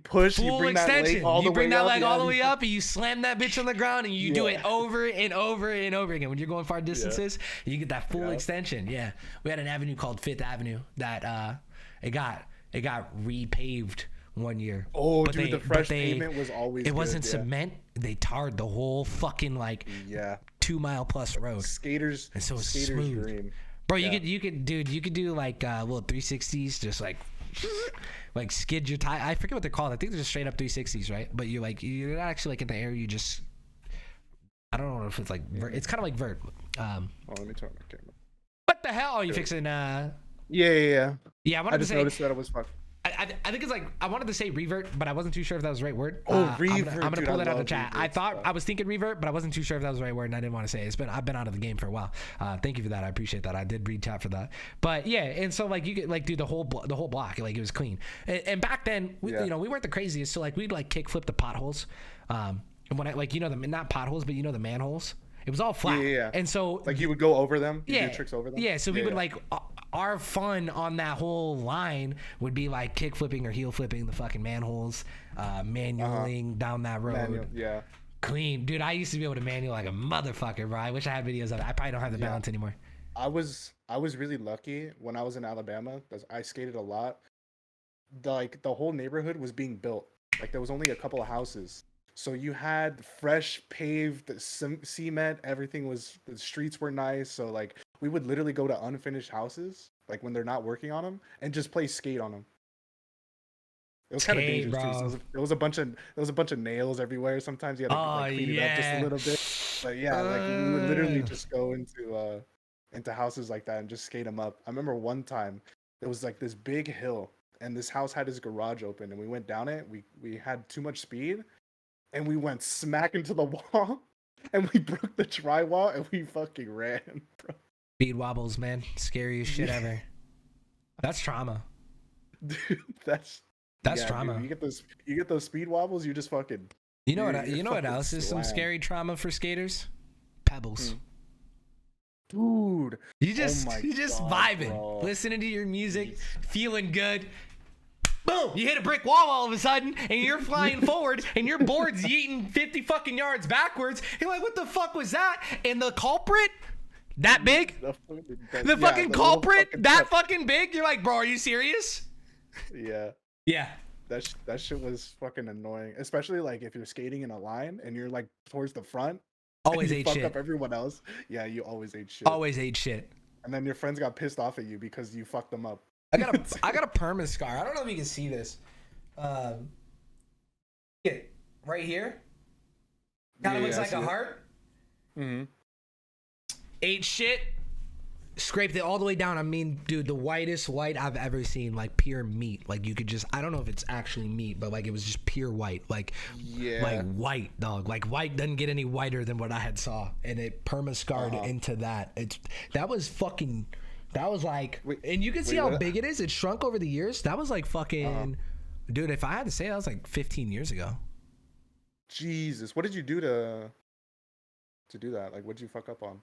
push, Full you bring extension. that leg all the You bring way that up. leg Yeah, all the these- way up, and you slam that bitch on the ground, and you do Yeah. it over and over and over again. When you're going far distances, you get that full Yeah. extension. Yeah, we had an avenue called Fifth Avenue that it got repaved one year. Oh, But dude, the fresh pavement was always. It wasn't good, yeah. cement. They tarred the whole fucking like Yeah. 2 mile plus road. Skaters. And so it's skaters smooth. dream. Bro, Yeah. you could do like little 360s, just like skid your tire. I forget what they're called. I think they're just straight up 360s, right? But you're not actually like in the air. You just, I don't know if it's like it's kind of like vert. Oh, let me turn my camera. What the hell are you fixing? Yeah. Yeah, I wanted I to just say. noticed that it was fun. I think it's like I wanted to say revert, but I wasn't too sure if that was the right word. Oh, I'm revert, gonna dude, pull I that out of the love chat. reverts. I was thinking revert, but I wasn't too sure if that was the right word, and I didn't want to say it. I've been out of the game for a while. Thank you for that. I appreciate that. I did read chat for that. But yeah, and so like you could like do the whole block, like it was clean. And back then, we weren't the craziest, so like we'd like kick flip the potholes. And when I like not potholes, but the manholes. It was all flat. Yeah. And so Like you would go over them. You yeah, do tricks over them. Yeah, so we would like our fun on that whole line would be like kick flipping or heel flipping the fucking manholes, manualing down that road. Manual, yeah. Clean, dude. I used to be able to manual like a motherfucker, bro. I wish I had videos of it. I probably don't have the balance anymore. I was really lucky when I was in Alabama. I skated a lot. The whole neighborhood was being built. Like there was only a couple of houses. So you had fresh paved cement. Everything the streets were nice. So like we would literally go to unfinished houses, like when they're not working on them, and just play skate on them. It was kind of dangerous too. So there was a bunch of nails everywhere. Sometimes you had to clean it up just a little bit. But yeah, like we would literally just go into houses like that and just skate them up. I remember one time there was like this big hill, and this house had his garage open, and we went down it. We had too much speed. And we went smack into the wall, and we broke the drywall, and we fucking ran, bro. Speed wobbles, man. Scariest shit ever. That's trauma. Dude, that's trauma. Dude, you get those speed wobbles, you just fucking. You know what else is some scary trauma for skaters? Pebbles. Dude, you just vibing, bro. Listening to your music, feeling good. Boom! You hit a brick wall all of a sudden, and you're flying forward, and your board's yeeting 50 fucking yards backwards. You're like, what the fuck was that? And the culprit, that big? The fucking culprit, that fucking big? You're like, bro, are you serious? Yeah. Yeah. That shit was fucking annoying. Especially like if you're skating in a line, and you're like towards the front. Always ate shit. Fuck up everyone else. Yeah, you always ate shit. Always ate shit. And then your friends got pissed off at you because you fucked them up. I got a perma scar. I don't know if you can see this. Right here. Kind of looks like a heart. Mm-hmm. Ate shit. scraped it all the way down. I mean, dude, the whitest white I've ever seen, like pure meat. Like you could just, I don't know if it's actually meat, but like it was just pure white. Like, like white, dog. Like white doesn't get any whiter than what I had saw, and it perma scarred into that. That was like, and you can see how big it is. It shrunk over the years. That was like fucking, dude. If I had to say, that was like 15 years ago. Jesus, what did you do to do that? Like, what did you fuck up on?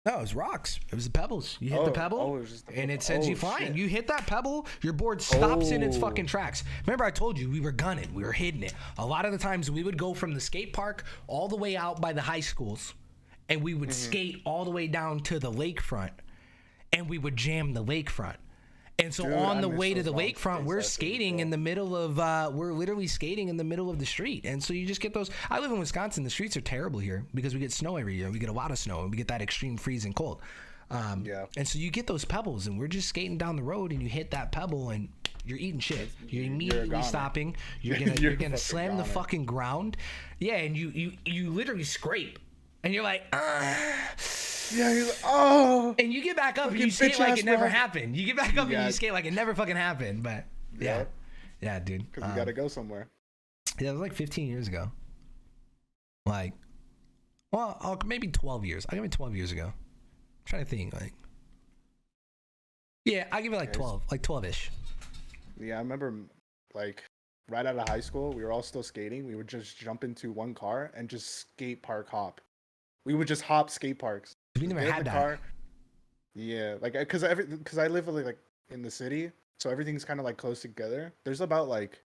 No, it was rocks. It was the pebbles. You hit the pebble, and it sends you flying. Shit. You hit that pebble, your board stops in its fucking tracks. Remember, I told you we were gunning, we were hitting it. A lot of the times, we would go from the skate park all the way out by the high schools, and we would skate all the way down to the lakefront, and we would jam the lakefront. And so on the way to the lakefront, we're skating in the middle of, we're literally skating in the middle of the street. And so you just get those. I live in Wisconsin. The streets are terrible here because we get snow every year. We get a lot of snow and we get that extreme freezing cold. And so you get those pebbles and we're just skating down the road and you hit that pebble and you're eating shit. You're immediately stopping. You're gonna slam the fucking ground. Yeah, and you literally scrape. And you're like, yeah, you're like, oh. And you get back up and you skate like it never happened. You get back up and you skate like it never fucking happened. But yeah, dude. Because you got to go somewhere. Yeah, it was like 15 years ago. Like, well, maybe 12 years. I'll give it 12 years ago. I'm trying to think. Like, yeah, I'll give it like 12, like 12-ish. Yeah, I remember like right out of high school, we were all still skating. We would just jump into one car and just skate park hop. We would just hop skate parks. We never had that. Car. Yeah, like because I live like in the city, so everything's kind of like close together. There's about like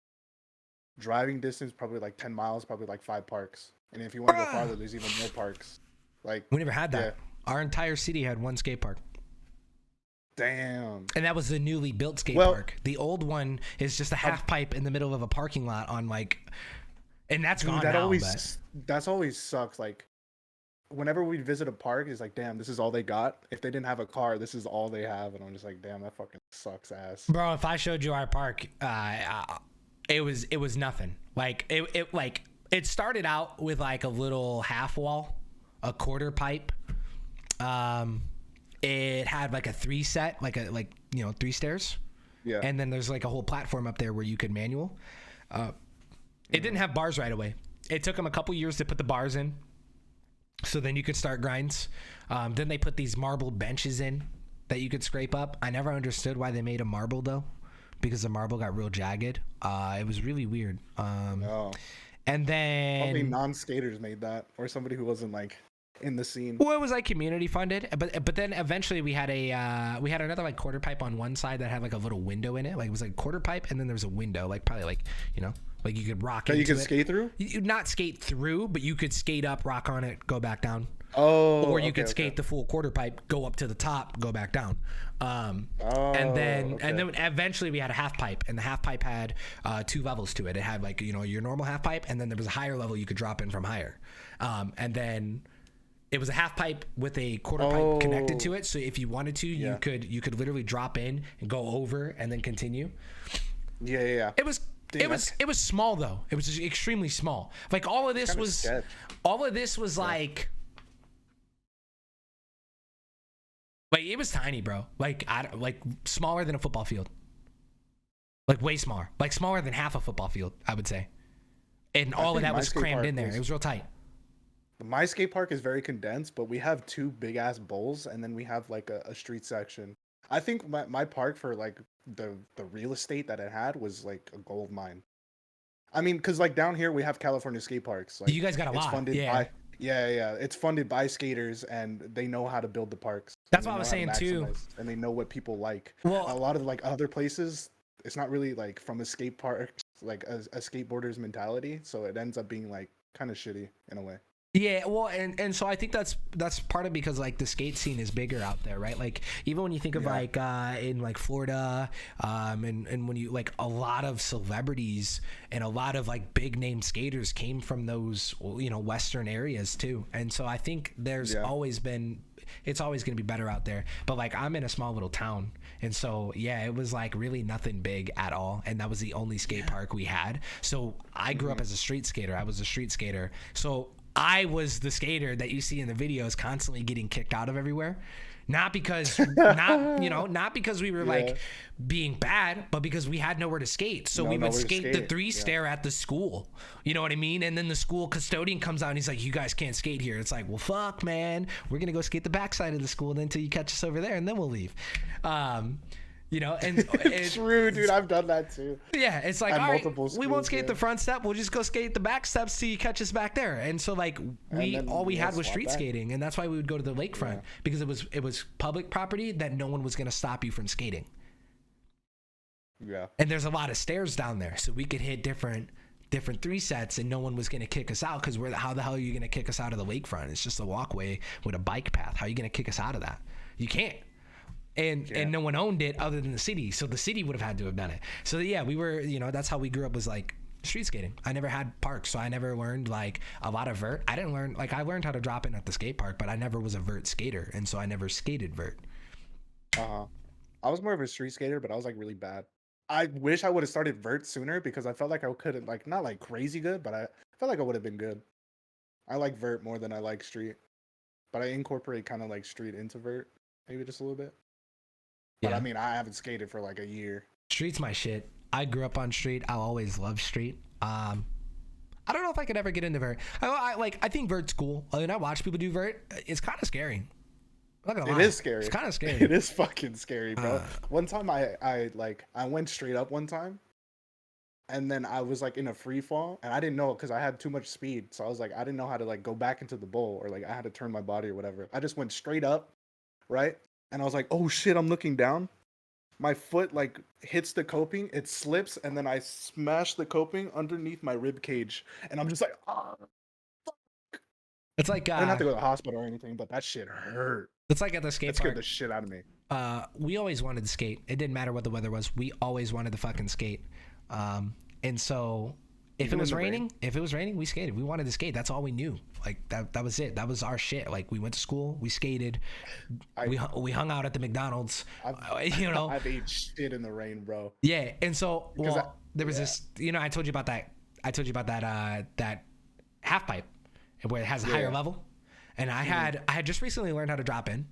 driving distance, probably like 10 miles, probably like 5 parks. And if you want to go farther, there's even more parks. Like we never had that. Yeah. Our entire city had one skate park. Damn. And that was the newly built skate park. The old one is just a half pipe in the middle of a parking lot on like, and that's gone now. That's always sucks. Like, whenever we visit a park, it's like, damn, this is all they got. If they didn't have a car, this is all they have. And I'm just like, damn, that fucking sucks ass. Bro, if I showed you our park, it was nothing. Like it started out with like a little half wall, a quarter pipe. It had like a 3 set, like 3 stairs. Yeah. And then there's like a whole platform up there where you could manual. It didn't have bars right away. It took them a couple years to put the bars in. So then you could start grinds. Then they put these marble benches in that you could scrape up. I never understood why they made a marble though, because the marble got real jagged. It was really weird. No. And then probably non-skaters made that, or somebody who wasn't like in the scene. Well, it was like community funded, but then eventually we had another like quarter pipe on one side that had like a little window in it. Like it was like quarter pipe, and then there was a window, like probably like like you could rock into it. You could skate through? You not skate through, but you could skate up, rock on it, go back down. Oh. Or you could skate the full quarter pipe, go up to the top, go back down. And then eventually we had a half pipe, and the half pipe had 2 levels to it. It had like your normal half pipe, and then there was a higher level you could drop in from higher. And then it was a half pipe with a quarter pipe connected to it. So if you wanted to, you could literally drop in and go over and then continue. Yeah. It was small though. It was extremely small. Like all of this was like it was tiny, bro. Like smaller than a football field. Like way smaller. Like smaller than half a football field, I would say. And all of that was crammed in there. It was real tight. My skate park is very condensed, but we have 2 big ass bowls, and then we have like a street section. I think my park, for like the real estate that it had, was like a gold mine. I mean, because like down here we have California skate parks. Like, you guys got a lot. Funded by, yeah. It's funded by skaters, and they know how to build the parks. That's what I was saying too. And they know what people like. Well, a lot of like other places, it's not really like from a skate park, like a skateboarder's mentality. So it ends up being like kind of shitty in a way. Yeah, well, and so I think that's part of because like the skate scene is bigger out there, right? Like even when you think of like in like Florida, and when you like a lot of celebrities and a lot of like big name skaters came from those Western areas too, and so I think there's always been. It's always going to be better out there. But like I'm in a small little town, and so it was like really nothing big at all, and that was the only skate park we had. So I grew up as a street skater. I was a street skater. So I was the skater that you see in the videos constantly getting kicked out of everywhere. Not because not because we were like being bad, but because we had nowhere to skate. So we would skate the three stair at the school. You know what I mean? And then the school custodian comes out and he's like, "You guys can't skate here." It's like, well, fuck, man. We're gonna go skate the backside of the school until you catch us over there, and then we'll leave. You know, and it's true, dude. I've done that too. Yeah, it's like, all right, we won't skate the front step. We'll just go skate the back steps till you catch us back there. And so like all we had was street skating, and that's why we would go to the lakefront because it was public property that no one was gonna stop you from skating. Yeah. And there's a lot of stairs down there, so we could hit different three sets, and no one was gonna kick us out because how the hell are you gonna kick us out of the lakefront? It's just a walkway with a bike path. How are you gonna kick us out of that? You can't. And no one owned it other than the city, so the city would have had to have done it. So yeah, we were, that's how we grew up, was like street skating. I never had parks, so I never learned like a lot of vert. I didn't learn, like, I learned how to drop in at the skate park, but I never was a vert skater, and so I never skated vert. I was more of a street skater, but I was like really bad. I wish I would have started vert sooner because I felt like I couldn't, like, not like crazy good, but I felt like I would have been good. I like vert more than I like street, but I incorporate kind of like street into vert, maybe just a little bit. But I mean, I haven't skated for like a year. Street's my shit. I grew up on street. I'll always love street. I don't know if I could ever get into vert. I think vert's cool. I mean, I watch people do vert. It's kind of scary. I'm not gonna lie. It is scary. It's kind of scary. It is fucking scary, bro. One time I went straight up one time, and then I was like in a free fall, and I didn't know because I had too much speed. So I was like, I didn't know how to like go back into the bowl, or like I had to turn my body or whatever. I just went straight up, right? And I was like, oh shit, I'm looking down. My foot like hits the coping, it slips, and then I smash the coping underneath my rib cage. And I'm just like, oh, fuck. It's like I didn't have to go to the hospital or anything, but that shit hurt. It's like at the skate park. It scared the shit out of me. We always wanted to skate. It didn't matter what the weather was. We always wanted to fucking skate. And so if it was raining, we skated. We wanted to skate. That's all we knew. Like that was it. That was our shit. Like we went to school, we skated, we hung out at the McDonald's. I've ate shit in the rain, bro. Yeah, and so there was this. I told you about that. That half pipe, where it has a higher level, and I had just recently learned how to drop in,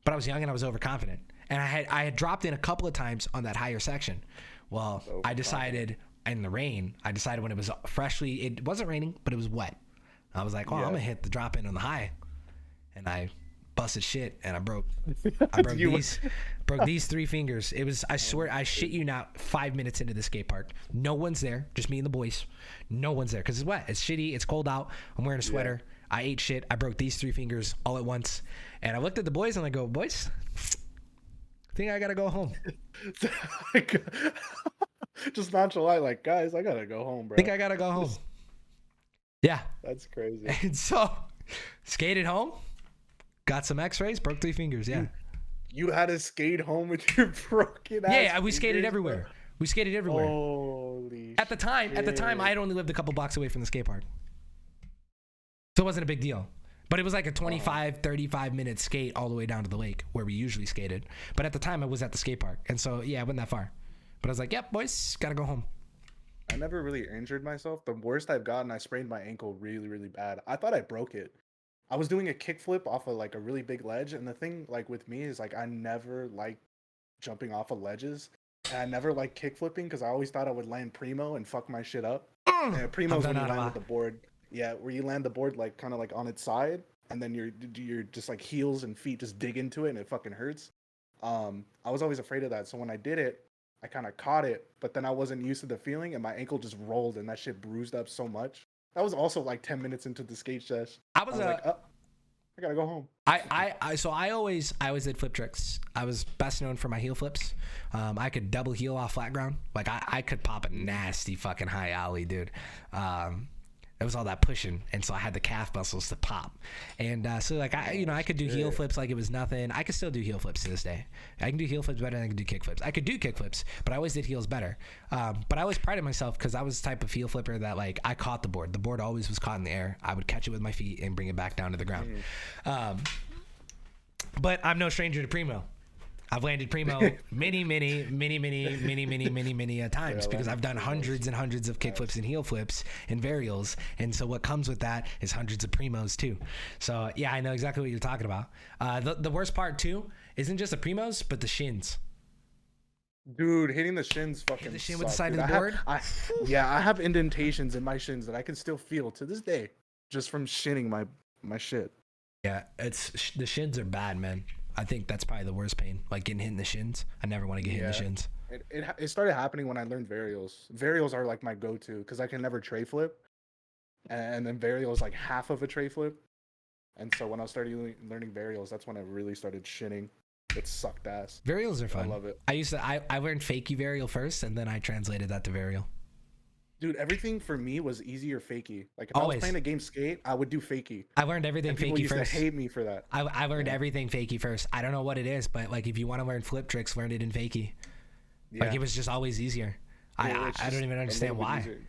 but I was young and I was overconfident, and I had dropped in a couple of times on that higher section. Well, I decided in the rain. I decided when it was freshly, it wasn't raining, but it was wet. I was like, I'm gonna hit the drop in on the high, and I busted shit, and I broke these three fingers. It was, I swear, I shit you not, 5 minutes into the skate park. No one's there, just me and the boys. No one's there because it's wet, it's shitty, it's cold out. I'm wearing a sweater. I ate shit. I broke these three fingers all at once, and I looked at the boys and I go, boys, I think I gotta go home. Just nonchalant, like, guys, I gotta go home, bro. I think I gotta go home. Yeah. That's crazy. And so, skated home, got some x-rays, broke 3 fingers, yeah. You had to skate home with your broken ass Yeah, we skated everywhere. Bro. We skated everywhere. Holy At the time, I had only lived a couple blocks away from the skate park. So it wasn't a big deal. But it was like a 25, 35-minute skate all the way down to the lake where we usually skated. But at the time, I was at the skate park. And so, yeah, it wasn't that far. But I was like, yep, boys, gotta go home. I never really injured myself. The worst I've gotten, I sprained my ankle really, really bad. I thought I broke it. I was doing a kickflip off of like a really big ledge. And the thing like with me is like I never like jumping off of ledges. And I never like kickflipping because I always thought I would land primo and fuck my shit up. And primo's when you land with the board. Yeah, where you land the board like kind of like on its side. And then you're just like heels and feet just dig into it and it fucking hurts. I was always afraid of that. So when I did it, I kind of caught it, but then I wasn't used to the feeling, and my ankle just rolled, and that shit bruised up so much. That was also like 10 minutes into the skate session. I was like, oh, I gotta go home. So I always did flip tricks. I was best known for my heel flips. I could double heel off flat ground. Like I could pop a nasty fucking high ollie, dude. It was all that pushing, and so I had the calf muscles to pop. And so like I could do heel flips like it was nothing. I could still do heel flips to this day. I can do heel flips better than I can do kick flips. I could do kick flips, but I always did heels better. But I always prided myself because I was the type of heel flipper that like I caught the board. The board always was caught in the air. I would catch it with my feet and bring it back down to the ground. But I'm no stranger to primo. I've landed primo many times because I've done hundreds and hundreds of kickflips and heel flips and varials, and so what comes with that is hundreds of primos too. So yeah, I know exactly what you're talking about. The worst part too isn't just the primos, but the shins. Dude, hitting the shins fucking The shin suck, with the side dude. of the board. I have indentations in my shins that I can still feel to this day, just from shinning my shit. Yeah, the shins are bad, man. I think that's probably the worst pain, like getting hit in the shins. I never want to get hit in the shins. It started happening when I learned varials. Varials are like my go-to because I can never tray flip, and then varial is like half of a tray flip. And so when I started learning varials, that's when I really started shinning. It sucked ass. Varials are fun. I love it. I learned fakie varial first, and then I translated that to varial. Dude, everything for me was easy or fakie. Like if I was playing a game skate, I would do fakie. I learned everything and people fakie used first. To hate me for that. I learned everything fakie first. I don't know what it is, but like if you want to learn flip tricks, learn it in fakie. Yeah. Like it was just always easier. I don't even understand why. Easier.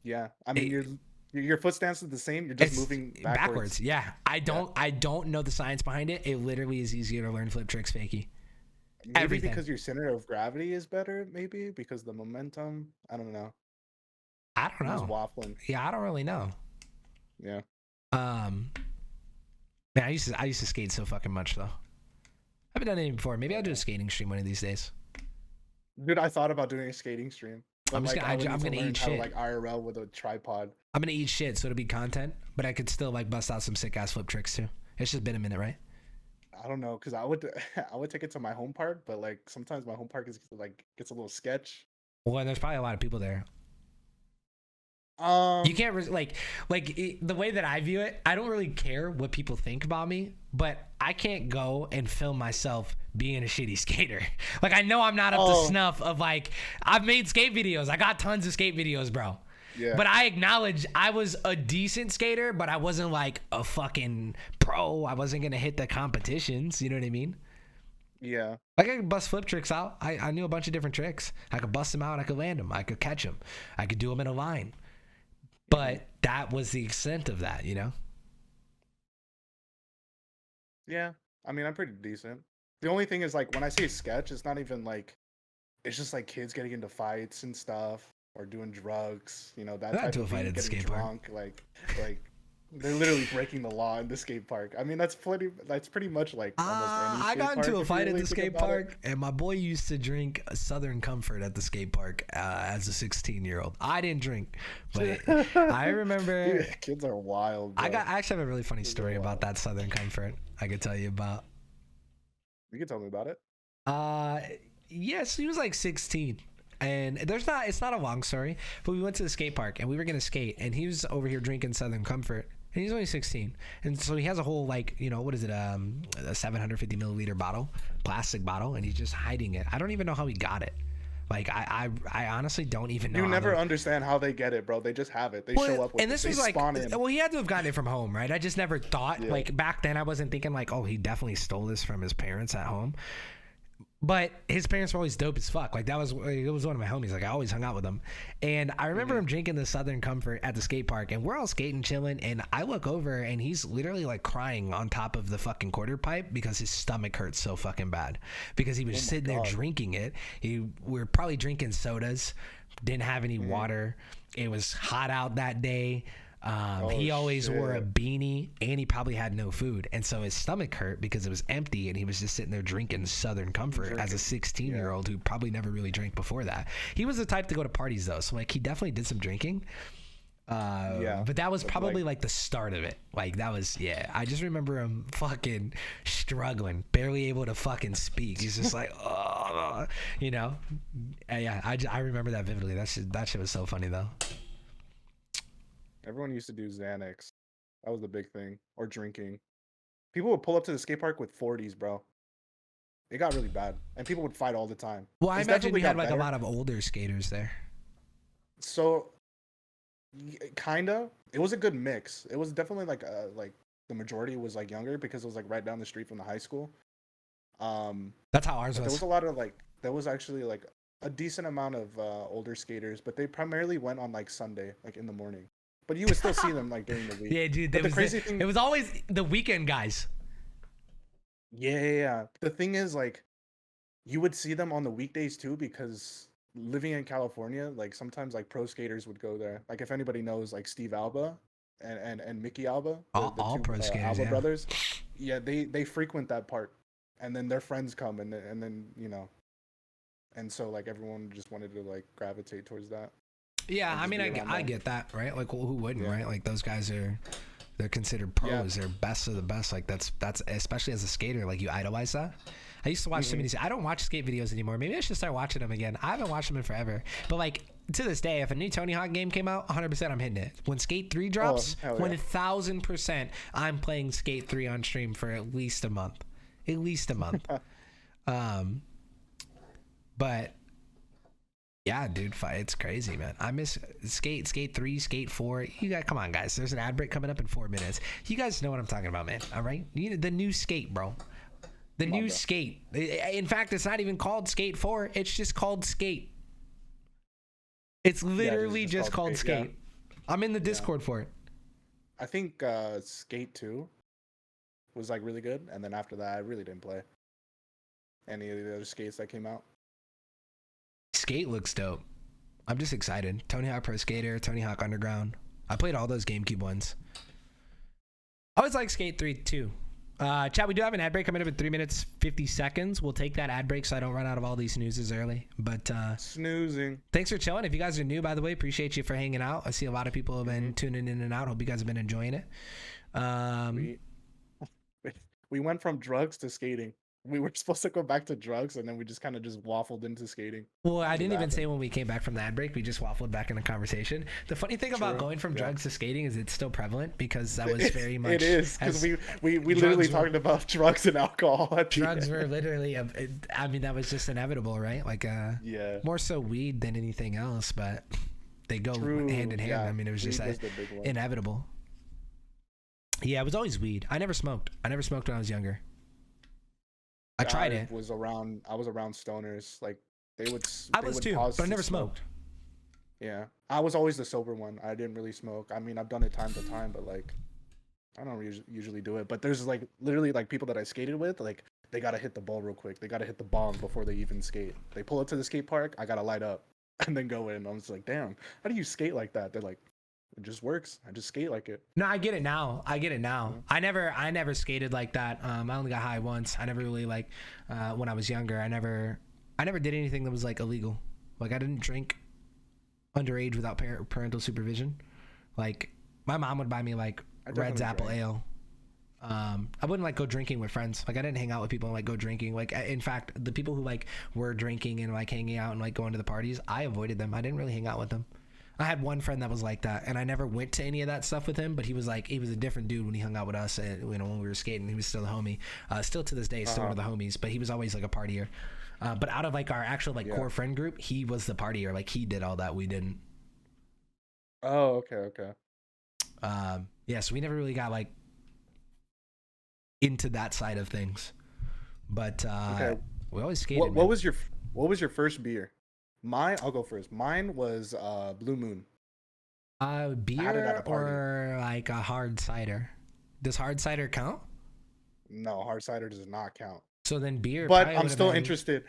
Yeah, I mean your foot stance is the same. You're just moving backwards. Yeah, I don't know the science behind it. It literally is easier to learn flip tricks fakie. Maybe Everything. Because your center of gravity is better. Maybe because the momentum. I don't know. I don't know. Just waffling. Yeah, I don't really know. Yeah. Man, I used to skate so fucking much though. I haven't done it before. Maybe I'll do a skating stream one of these days. Dude, I thought about doing a skating stream. I'm gonna eat shit. Like IRL with a tripod. I'm gonna eat shit, so it'll be content, but I could still like bust out some sick ass flip tricks too. It's just been a minute, right? I don't know, cause I would take it to my home park, but like sometimes my home park is like gets a little sketch. Well, and there's probably a lot of people there. You can't the way that I view it. I don't really care what people think about me, but I can't go and film myself being a shitty skater. Like I know I'm not up to snuff of like I've made skate videos. I got tons of skate videos, bro. Yeah. But I acknowledge I was a decent skater, but I wasn't like a fucking pro. I wasn't gonna hit the competitions. You know what I mean? Yeah. Like I could bust flip tricks out. I knew a bunch of different tricks. I could bust them out. I could land them. I could catch them. I could do them in a line. But that was the extent of that, you know? Yeah. I mean, I'm pretty decent. The only thing is, like, when I say sketch, it's not even, like, it's just, like, kids getting into fights and stuff or doing drugs, you know, that type of thing, getting drunk. Like, they're literally breaking the law in the skate park. I mean, that's pretty much like almost any skate I got into park, a fight at the skate park, and my boy used to drink Southern Comfort at the skate park as a 16-year-old. I didn't drink, but I remember. Dude, kids are wild. Bro. I actually have a really funny story about that Southern Comfort I could tell you about. You can tell me about it. Yes, he was like 16. And it's not a long story, but we went to the skate park and we were gonna skate, and he was over here drinking Southern Comfort, and he's only 16, and so he has a whole, like, you know, what is it, a 750 milliliter bottle, plastic bottle, and he's just hiding it. I don't even know how he got it. Like I honestly don't even know. You never understand how they get it, bro. They just have it. They show up with and this it. was like, well, he had to have gotten it from home, right? I just never thought, like, back then I wasn't thinking like, oh, he definitely stole this from his parents at home. But his parents were always dope as fuck. Like, it was one of my homies. Like, I always hung out with him. And I remember him drinking the Southern Comfort at the skate park, and we're all skating, chilling, and I look over, and he's literally, like, crying on top of the fucking quarter pipe because his stomach hurts so fucking bad. Because he was sitting there drinking it. We were probably drinking sodas, didn't have any water. It was hot out that day. He always wore a beanie, and he probably had no food, and so his stomach hurt because it was empty, and he was just sitting there drinking Southern Comfort as a 16-year-old who probably never really drank before that. He was the type to go to parties though, so like he definitely did some drinking. But that was probably like the start of it. Like that was, I just remember him fucking struggling, barely able to fucking speak. He's just like, oh, you know. I remember that vividly. That shit was so funny though. Everyone used to do Xanax. That was the big thing. Or drinking. People would pull up to the skate park with 40s, bro. It got really bad. And people would fight all the time. Well, I imagine we had like a lot of older skaters there. So, kinda. It was a good mix. It was definitely like the majority was like younger because it was like right down the street from the high school. That's how ours was. There was a lot of there was actually like a decent amount of older skaters, but they primarily went on like Sunday, like in the morning. But you would still see them like during the week. Yeah, dude. The crazy thing, it was always the weekend guys. Yeah. The thing is, like, you would see them on the weekdays too, because living in California, like sometimes like pro skaters would go there. Like if anybody knows like Steve Alba and Mickey Alba, the All two pro skaters, Alba yeah. brothers, yeah, they frequent that part, and then their friends come, and then and so like everyone just wanted to like gravitate towards that Yeah, and I just mean, be around I them. get that, right? Like, well, who wouldn't, Yeah, right? Like, those guys they're considered yeah. pros. They're best of the best. Like, that's especially as a skater, like you idolize that. I used to watch so many. I don't watch skate videos anymore. Maybe I should start watching them again. I haven't watched them in forever. But like to this day, if a new Tony Hawk game came out, 100% I'm hitting it. When Skate 3 drops, Hell yeah. 1000% I'm playing Skate 3 on stream for at least a month. At least a month. But yeah, dude, it's crazy, man. I miss Skate 3, Skate 4. You got, come on, guys. There's an ad break coming up in 4 minutes. You guys know what I'm talking about, man. All right, the new Skate, bro. The Come new on, bro. Skate. In fact, it's not even called Skate 4. It's just called Skate. It's literally just called Skate. Yeah. I'm in the Discord for it. I think Skate 2 was like really good, and then after that, I really didn't play any of the other skates that came out. Skate looks dope. I'm just excited. Tony Hawk Pro Skater, Tony Hawk Underground. I played all those GameCube ones. I always like Skate 3 too. Chat, we do have an ad break coming up in 3 minutes 50 seconds. We'll take that ad break so I don't run out of all these snoozes early. But snoozing. Thanks for chilling. If you guys are new, by the way, appreciate you for hanging out. I see a lot of people have been tuning in and out. Hope you guys have been enjoying it. We went from drugs to skating. We were supposed to go back to drugs, and then we just kind of just waffled into skating. Well, I didn't even say when we came back from the ad break. We just waffled back in a conversation. The funny thing about going from drugs to skating is it's still prevalent because that was very much. It is because we literally talked about drugs and alcohol. Drugs were literally. I mean, that was just inevitable, right? Like, yeah. More so weed than anything else, but they go hand in hand. Yeah. I mean, it was just inevitable. Yeah, it was always weed. I never smoked. I never smoked when I was younger. I tried it. I was around stoners. Like they would. I was too, but I never smoked. Yeah, I was always the sober one. I didn't really smoke. I mean, I've done it time to time, but like, I don't usually do it. But there's like literally like people that I skated with. Like they gotta hit the ball real quick. They gotta hit the bong before they even skate. They pull up to the skate park. I gotta light up and then go in. I'm just like, damn, how do you skate like that? They're like, it just works. I just skate like it. No, I get it now. I never skated like that. I only got high once. I never really like when I was younger. I never did anything that was like illegal. Like I didn't drink underage without parental supervision. Like my mom would buy me like Red's Apple Ale. I wouldn't like go drinking with friends. Like I didn't hang out with people and like go drinking. Like in fact, the people who like were drinking and like hanging out and like going to the parties, I avoided them. I didn't really hang out with them. I had one friend that was like that, and I never went to any of that stuff with him, but he was a different dude when he hung out with us, and when we were skating. He was still a homie, still to this day, still one of the homies, but he was always like a partier. But out of like our actual like core friend group, he was the partier. Like he did all that, we didn't. Oh, okay. Yeah, so we never really got like into that side of things, but we always skated. What was your first beer? I'll go first. Mine was Blue Moon. Beer or like a hard cider? Does hard cider count? No, hard cider does not count. So then beer. But I'm still interested.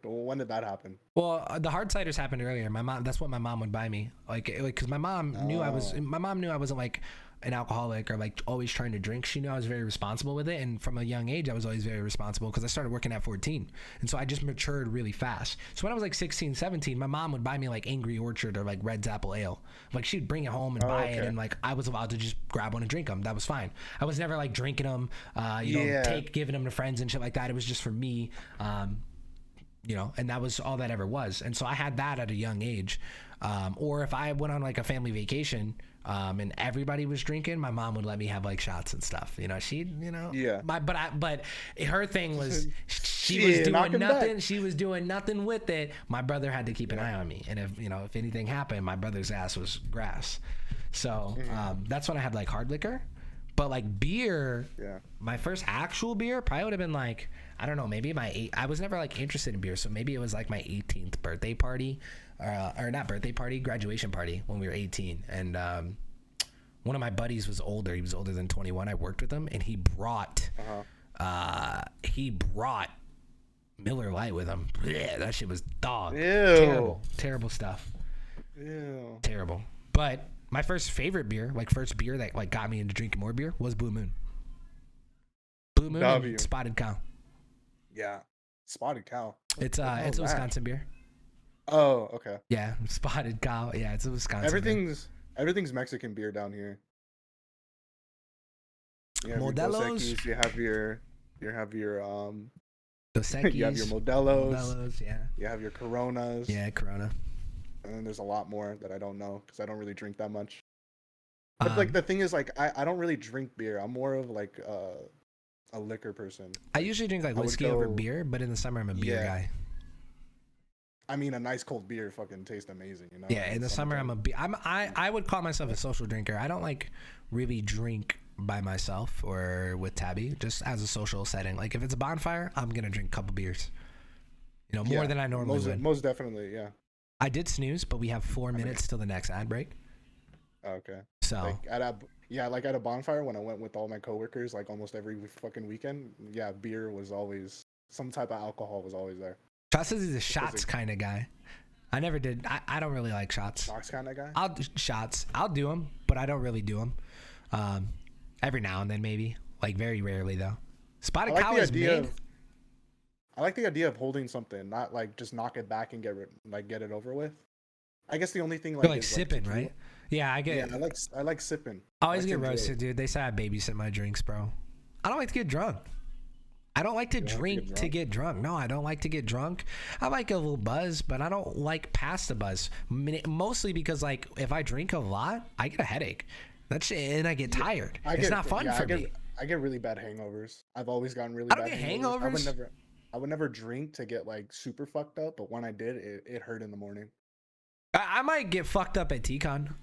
When did that happen? Well, the hard ciders happened earlier. My mom. That's what my mom would buy me. Like, because my mom knew I was. My mom knew I wasn't like an alcoholic or like always trying to drink. She knew I was very responsible with it, and from a young age I was always very responsible because I started working at 14, and so I just matured really fast. So when I was like 16, 17, my mom would buy me like Angry Orchard or like Red's Apple Ale. Like she'd bring it home and buy it, and like I was allowed to just grab one and drink them. That was fine. I was never like drinking them, giving them to friends and shit like that. It was just for me, and that was all that ever was. And so I had that at a young age. Or if I went on like a family vacation, and everybody was drinking, my mom would let me have like shots and stuff. But her thing was she was doing nothing. She was doing nothing with it. My brother had to keep an eye on me, and if anything happened, my brother's ass was grass. So that's when I had like hard liquor. But like beer, my first actual beer probably would have been like, I don't know, maybe I was never like interested in beer, so maybe it was like my 18th birthday party. Or not birthday party, graduation party when we were 18, and one of my buddies was older. He was older than 21. I worked with him, and he brought Miller Lite with them. Yeah, that shit was dog. Ew. Terrible stuff. Ew. Terrible. But my first beer that like got me into drinking more beer was Blue Moon. Blue Moon and Spotted Cow. Yeah. Spotted Cow. It's a Wisconsin beer. Oh, okay. Yeah, Spotted Cow. Yeah, it's a Wisconsin beer. Everything's Mexican beer down here. You have Modelos. Your Dos Equis, you have your Dos Equis. You have your Modelos. Modelos, yeah. You have your Coronas. Yeah, Corona. And then there's a lot more that I don't know because I don't really drink that much. But like the thing is, like I don't really drink beer. I'm more of like a liquor person. I usually drink like whiskey over beer, but in the summer I'm a beer guy. I mean, a nice cold beer fucking tastes amazing, you know. Yeah, in the summer I would call myself a social drinker. I don't like really drink by myself or with Tabby, just as a social setting. Like if it's a bonfire, I'm gonna drink a couple beers. You know, more than I normally would. Most definitely, yeah. I did snooze, but we have 4 minutes till the next ad break. Okay. So like at a bonfire when I went with all my coworkers, like almost every fucking weekend, yeah, beer was always, some type of alcohol was always there. Shots is a shots kind of guy. I never did. I don't really like shots. Shots kind of guy. I'll do them, but I don't really do them. Every now and then maybe, like very rarely though. Spotted Cow is mid. I like the idea of holding something, not like just knock it back and get it over with. I guess the only thing like is sipping, like, right? Yeah, I get. Yeah, I like sipping. I always get roasted, dude. They say I babysit my drinks, bro. I don't like to get drunk. I don't like to drink to get drunk. No, I don't like to get drunk. I like a little buzz, but I don't like past the buzz. Mostly because like if I drink a lot, I get a headache. And I get tired. It's not fun for me. I get really bad hangovers. I've always gotten really I bad don't get hangovers. I would never drink to get like super fucked up, but when I did, it hurt in the morning. I might get fucked up at TCon,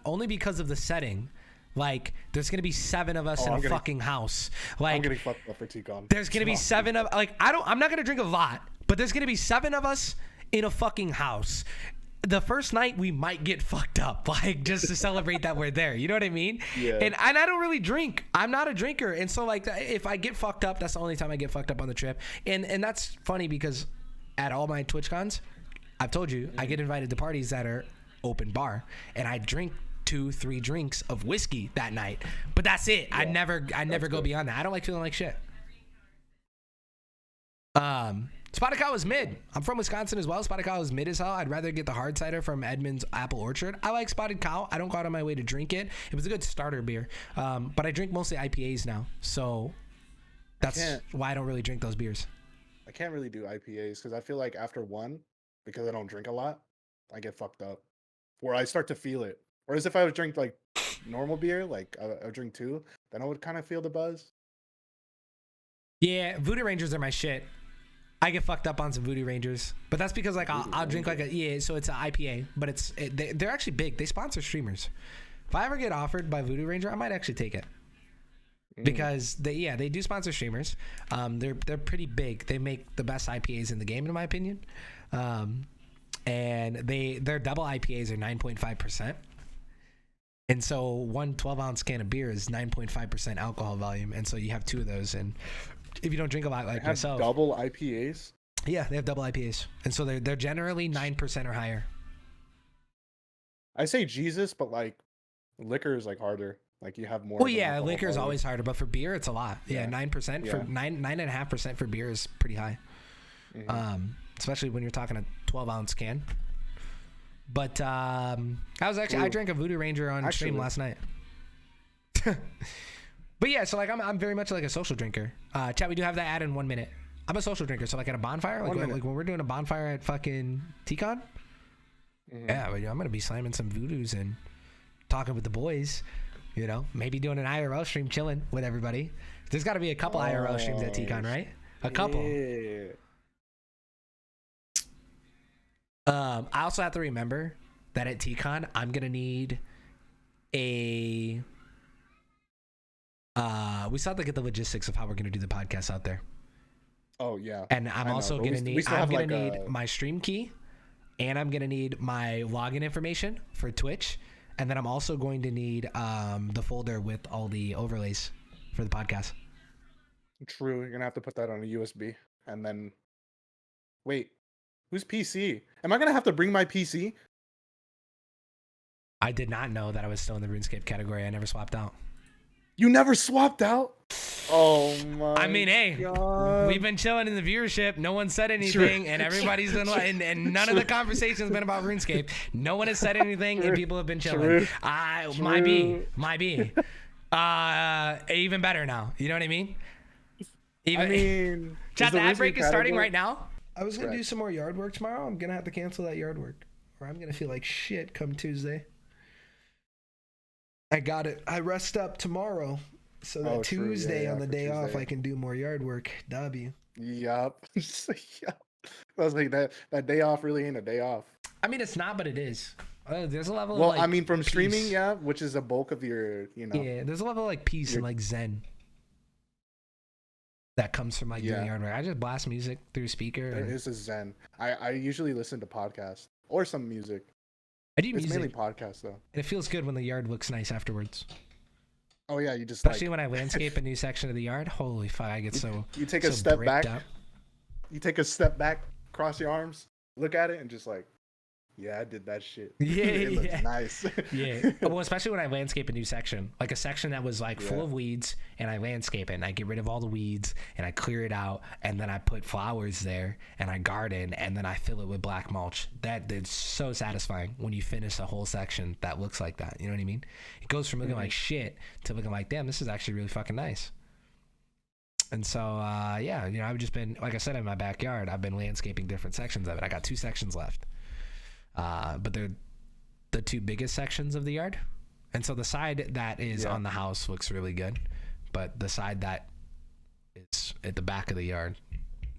only because of the setting. Like, there's gonna be 7 of us in a fucking house. Like, I'm getting fucked up for TCon. There's gonna be 7 of I'm not gonna drink a lot, but there's gonna be 7 of us in a fucking house. The first night we might get fucked up, like just to celebrate that we're there. You know what I mean? Yeah. And I don't really drink. I'm not a drinker, and so like if I get fucked up, that's the only time I get fucked up on the trip. And that's funny because at all my TwitchCons, I've told you I get invited to parties that are open bar, and I drink 2-3 drinks of whiskey that night. But that's it. Yeah, I never go beyond that. I don't like feeling like shit. Spotted Cow is mid. I'm from Wisconsin as well. Spotted Cow is mid as hell. I'd rather get the hard cider from Edmund's Apple Orchard. I like Spotted Cow. I don't go out of my way to drink it. It was a good starter beer. But I drink mostly IPAs now. So that's why I don't really drink those beers. I can't really do IPAs because I feel like after one, because I don't drink a lot, I get fucked up. Or I start to feel it. Whereas if I would drink like normal beer, like I would drink 2, then I would kind of feel the buzz. Yeah, Voodoo Rangers are my shit. I get fucked up on some Voodoo Rangers, but that's because like I'll drink like so it's an IPA, but they're actually big. They sponsor streamers. If I ever get offered by Voodoo Ranger, I might actually take it because they do sponsor streamers. They're pretty big. They make the best IPAs in the game, in my opinion. And their double IPAs are 9.5%. And so one 12-ounce can of beer is 9.5% alcohol volume, and so you have 2 of those. And if you don't drink a lot like myself, double IPAs. Yeah, they have double IPAs, and so they're generally 9% or higher. I say Jesus, but like liquor is like harder. Like you have more. Well, yeah, liquor is always harder, but for beer, it's a lot. Yeah, 9% for 9.5% for beer is pretty high. Mm-hmm. Especially when you're talking a 12-ounce can. But I drank a Voodoo Ranger on stream last night. But yeah, so like I'm very much like a social drinker. Chat, we do have that ad in 1 minute. I'm a social drinker, so like at a bonfire, like when we're doing a bonfire at fucking TCon, yeah, I'm gonna be slamming some Voodoos and talking with the boys. You know, maybe doing an IRL stream, chilling with everybody. There's got to be a couple IRL streams at TCon, right? A couple. Yeah. I also have to remember that at TCon, I'm gonna need a. We still have to get the logistics of how we're gonna do the podcast out there. Oh yeah. And I'm also gonna need. I'm gonna need my stream key, and I'm gonna need my login information for Twitch, and then I'm also going to need the folder with all the overlays for the podcast. True, you're gonna have to put that on a USB, and then Wait, who's PC? Am I gonna have to bring my PC? I did not know that I was still in the RuneScape category. I never swapped out. You never swapped out? Oh my! I mean, hey, God. we've been chilling in the viewership. No one said anything, and everybody's been and none of the conversation's been about RuneScape. No one has said anything, and people have been chilling. Might be. Even better now. You know what I mean? I mean, chat, the ad break is starting right now. I was gonna do some more yard work tomorrow. I'm gonna have to cancel that yard work, or I'm gonna feel like shit come Tuesday. I got it. I rest up tomorrow, so that Tuesday on the day off I can do more yard work. W. Yup. Yup. I was like, that day off really ain't a day off. I mean, it's not, but it is. There's a level. Well, of, like, I mean, from peace. streaming, yeah, which is a bulk of your, Yeah, there's a level of like peace and like zen that comes from like doing yard work. I just blast music through speaker. There is a zen. I usually listen to podcasts or some music. I do It's music. mainly podcasts though. And it feels good when the yard looks nice afterwards. Oh yeah, you just especially when I landscape a new section of the yard. Holy fuck, I get so. You take so a step bricked back. up. You take a step back, cross your arms, look at it, and just like, yeah, I did that shit. Yeah, it looks nice. Yeah. Well, especially when I landscape a new section, like a section that was like full of weeds, and I landscape it, and I get rid of all the weeds, and I clear it out, and then I put flowers there, and I garden, and then I fill it with black mulch. That's so satisfying when you finish a whole section that looks like that. You know what I mean? It goes from looking like shit to looking like, damn, this is actually really fucking nice. And so, yeah, I've just been, like I said, in my backyard, I've been landscaping different sections of it. I got 2 sections left. But they're the 2 biggest sections of the yard. And so the side that is on the house looks really good, but the side that is at the back of the yard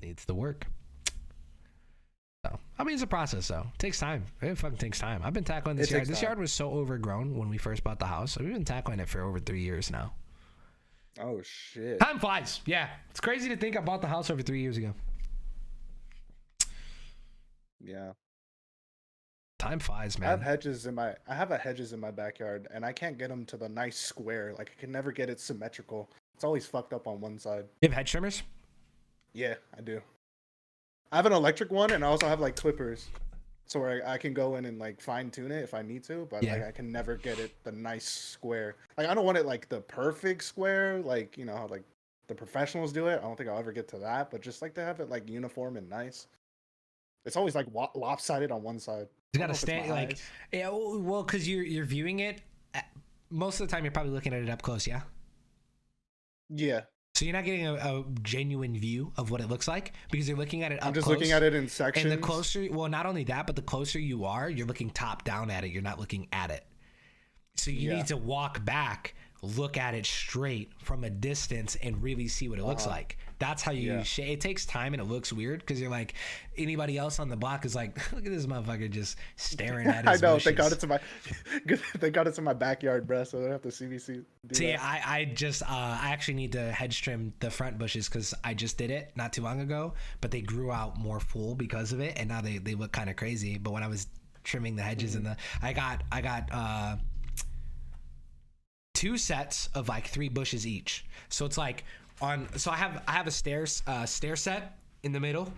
needs the work. So, I mean, it's a process though. It takes time. It fucking takes time. I've been tackling this yard. This yard was so overgrown when we first bought the house. So we've been tackling it for over 3 years now. Oh shit. Time flies. Yeah. It's crazy to think I bought the house over 3 years ago. Yeah. Time flies, man. I have hedges in my backyard, and I can't get them to the nice square. Like I can never get it symmetrical. It's always fucked up on one side. You have hedge trimmers? Yeah, I do. I have an electric one, and I also have like clippers, so where I can go in and like fine tune it if I need to. But like I can never get it the nice square. Like I don't want it like the perfect square, like how like the professionals do it. I don't think I'll ever get to that. But just like to have it like uniform and nice. It's always like lopsided on one side. You gotta stand like, yeah. Well, because you're viewing it. Most of the time, you're probably looking at it up close. Yeah. Yeah. So you're not getting a genuine view of what it looks like because you're looking at it up close. I'm just looking at it in sections. And the closer, well, not only that, but the closer you are, you're looking top down at it. You're not looking at it. So you need to walk back, look at it straight from a distance, and really see what it looks like. That's how you shade. It takes time and it looks weird because you're like, anybody else on the block is like, look at this motherfucker just staring at his I know. bushes. They got it to my backyard, bro. So they don't have to see me do See, that. I actually need to hedge trim the front bushes because I just did it not too long ago, but they grew out more full because of it, and now they look kind of crazy. But when I was trimming the hedges I got 2 sets of like 3 bushes each. So it's like so I have a stair set in the middle.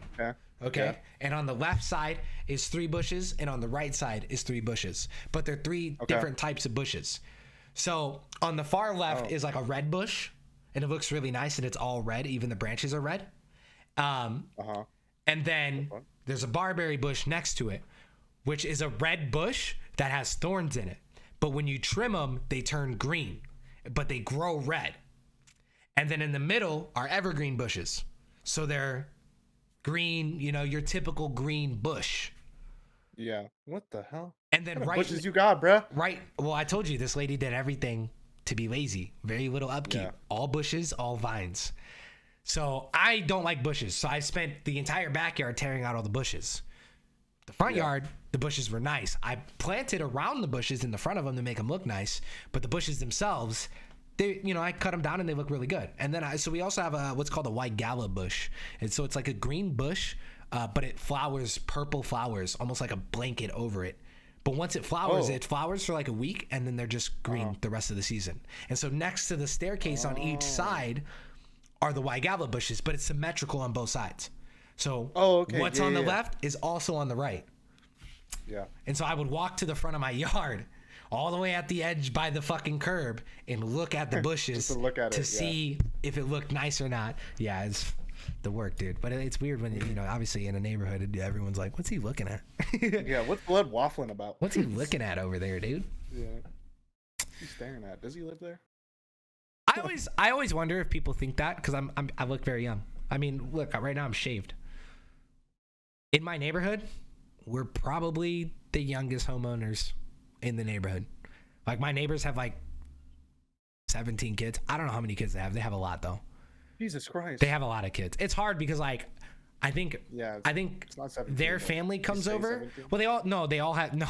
Okay. Yeah. And on the left side is 3 bushes, and on the right side is 3 bushes. But they're 3 different types of bushes. So on the far left is like a red bush, and it looks really nice, and it's all red. Even the branches are red. And then there's a barberry bush next to it, which is a red bush that has thorns in it. But when you trim them, they turn green, but they grow red. And then in the middle are evergreen bushes. So they're green, your typical green bush. Yeah. What the hell? And then what bushes you got, bruh? Right. Well, I told you this lady did everything to be lazy. Very little upkeep. Yeah. All bushes, all vines. So I don't like bushes. So I spent the entire backyard tearing out all the bushes. The front yard, the bushes were nice. I planted around the bushes in the front of them to make them look nice, but the bushes themselves, I cut them down and they look really good. And then so we also have what's called a white gala bush, and so it's like a green bush, but it flowers purple flowers, almost like a blanket over it. But once it flowers for like a week, and then they're just green the rest of the season. And so next to the staircase on each side are the white gala bushes, but it's symmetrical on both sides. So okay. what's on the left is also on the right. Yeah. And so I would walk to the front of my yard, all the way at the edge by the fucking curb, and look at the bushes to see if it looked nice or not. Yeah, it's the work, dude. But it's weird when, you know, obviously in a neighborhood, everyone's like, what's he looking at? Yeah, what's Blood waffling about? What's he looking at over there, dude? Yeah. What's he staring at? Does he live there? I always wonder if people think that, because I look very young. I mean, look, right now I'm shaved. In my neighborhood, we're probably the youngest homeowners in the neighborhood. Like, my neighbors have like 17 kids. I don't know how many kids they have. They have a lot, though. Jesus Christ. They have a lot of kids. It's hard because, like, I think it's not 17, their family comes over. 17? Well, they all have no.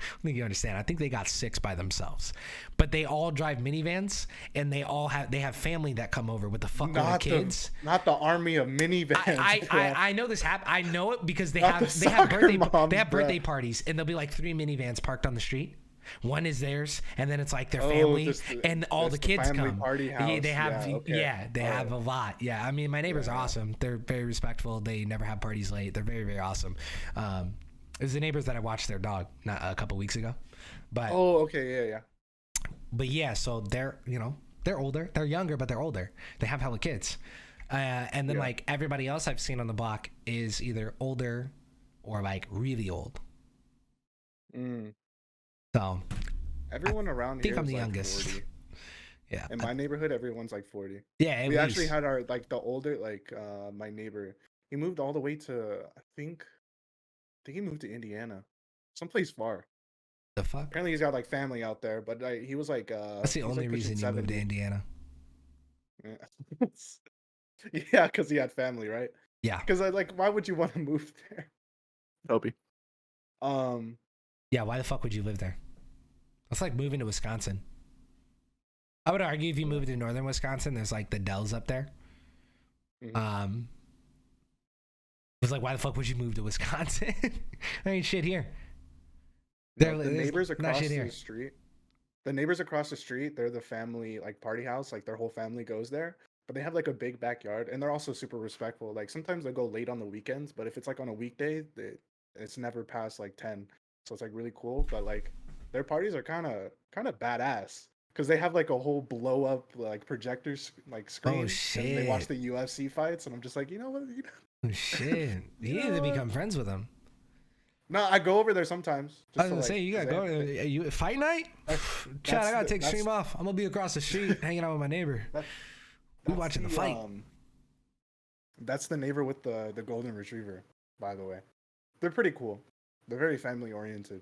I think you understand. I think they got 6 by themselves, but they all drive minivans, and they have family that come over with the fuckload of kids. Not the army of minivans. I know this happen. I know it because they have birthday parties, and there'll be like 3 minivans parked on the street. One is theirs, and then it's like their family, and all the kids come. Party house. Yeah, they have a lot. Yeah, I mean, my neighbors are awesome. They're very respectful. They never have parties late. They're very, very awesome. It was the neighbors that I watched their dog not a couple weeks ago. But yeah. But yeah, so they're older. They're younger, but they're older. They have hella kids. And then like everybody else I've seen on the block is either older or like really old. So everyone around here, I think I'm the like youngest. 40. Yeah. In my neighborhood, everyone's like 40. Yeah, we actually had our like the older my neighbor. He moved all the way to I think he moved to Indiana, someplace far. The fuck? Apparently, he's got like family out there, but he was like. That's the only reason you moved to Indiana. Yeah, because he had family, right? Yeah. Because why would you want to move there? Opie. Yeah, why the fuck would you live there? It's like moving to Wisconsin. I would argue if you moved to northern Wisconsin, there's like the Dells up there. Mm-hmm. It's like, why the fuck would you move to Wisconsin? I mean, shit here. No, the neighbors across the street. The neighbors across the street, they're the family like party house. Like their whole family goes there, but they have like a big backyard, and they're also super respectful. Like sometimes they go late on the weekends, but if it's like on a weekday, it's never past like 10. So it's like really cool. But like their parties are kind of badass because they have like a whole blow up like projectors like screen. Oh shit! And they watch the UFC fights, and I'm just like, you know what? Oh shit! You need to become friends with them. No, I go over there sometimes. I was gonna say, you gotta go. You fight night? Chad, I gotta take stream off. I'm gonna be across the street hanging out with my neighbor. We watching the fight. That's the neighbor with the golden retriever, by the way. They're pretty cool. They're very family oriented.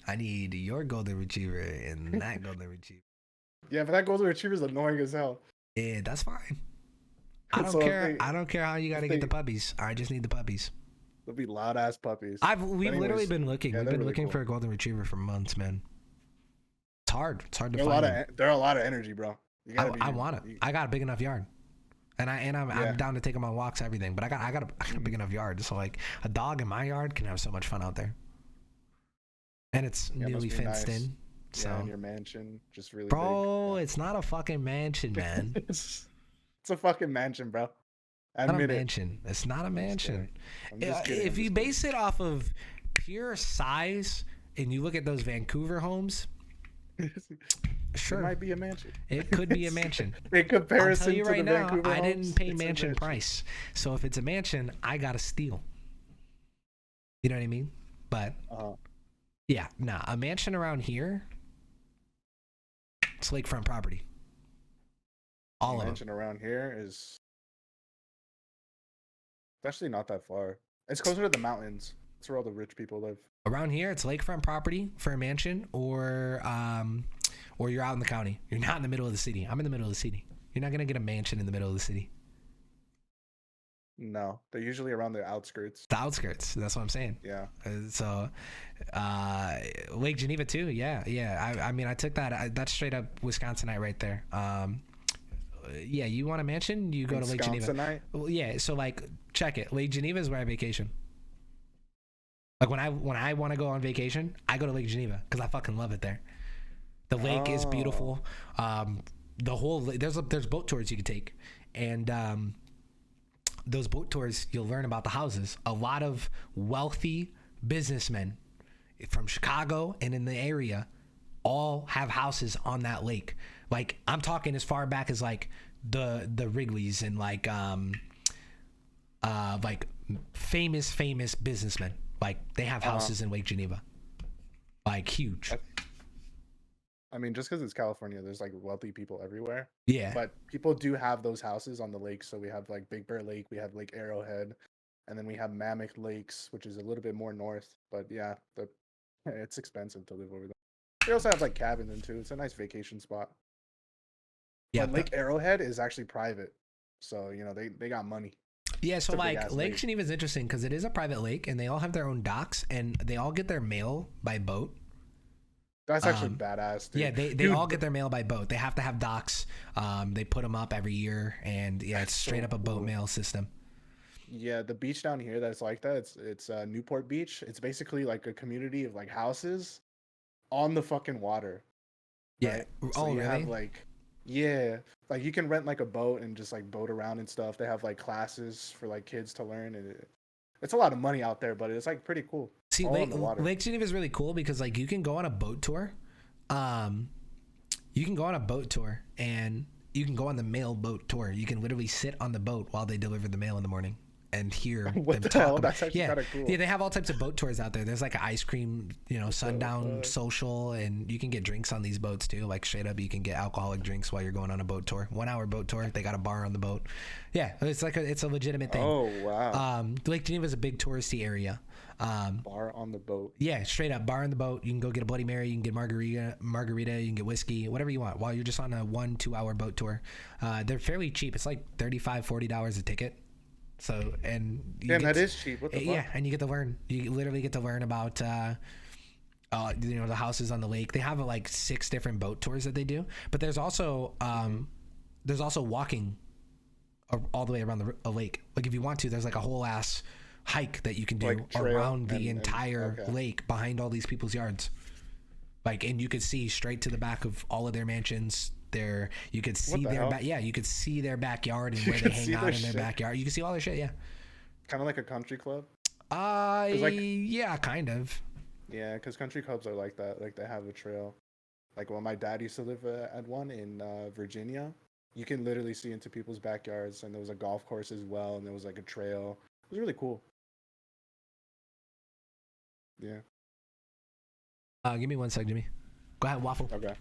I need your golden retriever and that golden retriever. Yeah, but that golden retriever is annoying as hell. Yeah, that's fine. I don't care. I don't care how you gotta get the puppies. I just need the puppies. They'll be loud ass puppies. We've literally been looking. We've been really looking for a golden retriever for months, man. It's hard. It's hard to find. They're a lot of energy, bro. I want it. I got a big enough yard, and I'm down to take them on walks, everything. But I got a big enough yard, so like a dog in my yard can have so much fun out there, and it's newly fenced in. So and your mansion just really bro, big. It's not a fucking mansion, man. It's a fucking mansion, bro. It's not a mansion. It's not a mansion. If you base it off of pure size and you look at those Vancouver homes, sure, it might be a mansion. It could be a mansion. In comparison I'll tell you right now, Vancouver I homes, didn't pay mansion price. So if it's a mansion, I gotta steal. You know what I mean? But yeah, nah, a mansion around here, it's lakefront property. All of them. Mansion around here is actually not that far. It's closer to the mountains. That's where all the rich people live. Around here, it's lakefront property for a mansion, or you're out in the county. You're not in the middle of the city. I'm in the middle of the city. You're not gonna get a mansion in the middle of the city. No, they're usually around the outskirts. The outskirts. That's what I'm saying. Yeah. So, Lake Geneva too. Yeah. I mean, I took that. That's straight up Wisconsinite right there. Yeah, you want a mansion? You go to Lake Geneva. Well, yeah, so like check it. Lake Geneva is where I vacation. Like when I want to go on vacation, I go to Lake Geneva because I fucking love it there. The lake is beautiful. The whole there's boat tours you can take, and those boat tours, you'll learn about the houses. A lot of wealthy businessmen from Chicago and in the area all have houses on that lake. Like, I'm talking as far back as like the Wrigleys and like famous businessmen. Like, they have houses in Lake Geneva, like huge. I mean, just because it's California, there's like wealthy people everywhere. Yeah. But people do have those houses on the lake. So we have like Big Bear Lake, we have Lake Arrowhead, and then we have Mammoth Lakes, which is a little bit more north. But yeah, it's expensive to live over there. They also have like cabins in too. It's a nice vacation spot. Yeah, but Lake Arrowhead is actually private, so you know they got money. Yeah, so like Lake Geneva is interesting because it is a private lake, and they all have their own docks, and they all get their mail by boat. That's actually badass, dude. Yeah, they all get their mail by boat. They have to have docks. They put them up every year, and yeah, it's straight up a boat mail system. Yeah, the beach down here that's like that. It's Newport Beach. It's basically like a community of like houses on the fucking water. Yeah. Right? So you have like, yeah, like you can rent like a boat and just like boat around and stuff. They have like classes for like kids to learn, and it's a lot of money out there, but it's like pretty cool. See, Lake Geneva is really cool because like you can go on a boat tour. You can go on a boat tour and you can go on the mail boat tour. You can literally sit on the boat while they deliver the mail in the morning and hear what them the hell? talk. That's actually kind of cool. Yeah, they have all types of boat tours out there. There's like an ice cream, sundown social, and you can get drinks on these boats too. Like straight up, you can get alcoholic drinks while you're going on a boat tour. 1 hour boat tour. They got a bar on the boat. Yeah, it's like it's a legitimate thing. Oh wow. Lake Geneva is a big touristy area. Bar on the boat. Yeah, straight up bar on the boat. You can go get a Bloody Mary. You can get margarita. You can get whiskey, whatever you want. While you're just on a 1-2 hour boat tour, they're fairly cheap. It's like $35-$40 a ticket. So that is cheap. What the fuck? Yeah, and you get to learn. You literally get to learn about the houses on the lake. They have like 6 different boat tours that they do, but there's also walking all the way around a lake. Like if you want to, there's like a whole ass hike that you can do like around the entire lake behind all these people's yards. Like, and you could see straight to the back of all of their mansions. You could see you could see their backyard and where they hang out in their backyard. You can see all their shit. Yeah, kind of like a country club. Yeah, kind of. Yeah, because country clubs are like that. Like they have a trail. Like when my dad used to live at one in Virginia, you can literally see into people's backyards, and there was a golf course as well, and there was like a trail. It was really cool. Yeah. Give me 1 sec, Jimmy. Go ahead, waffle. Okay.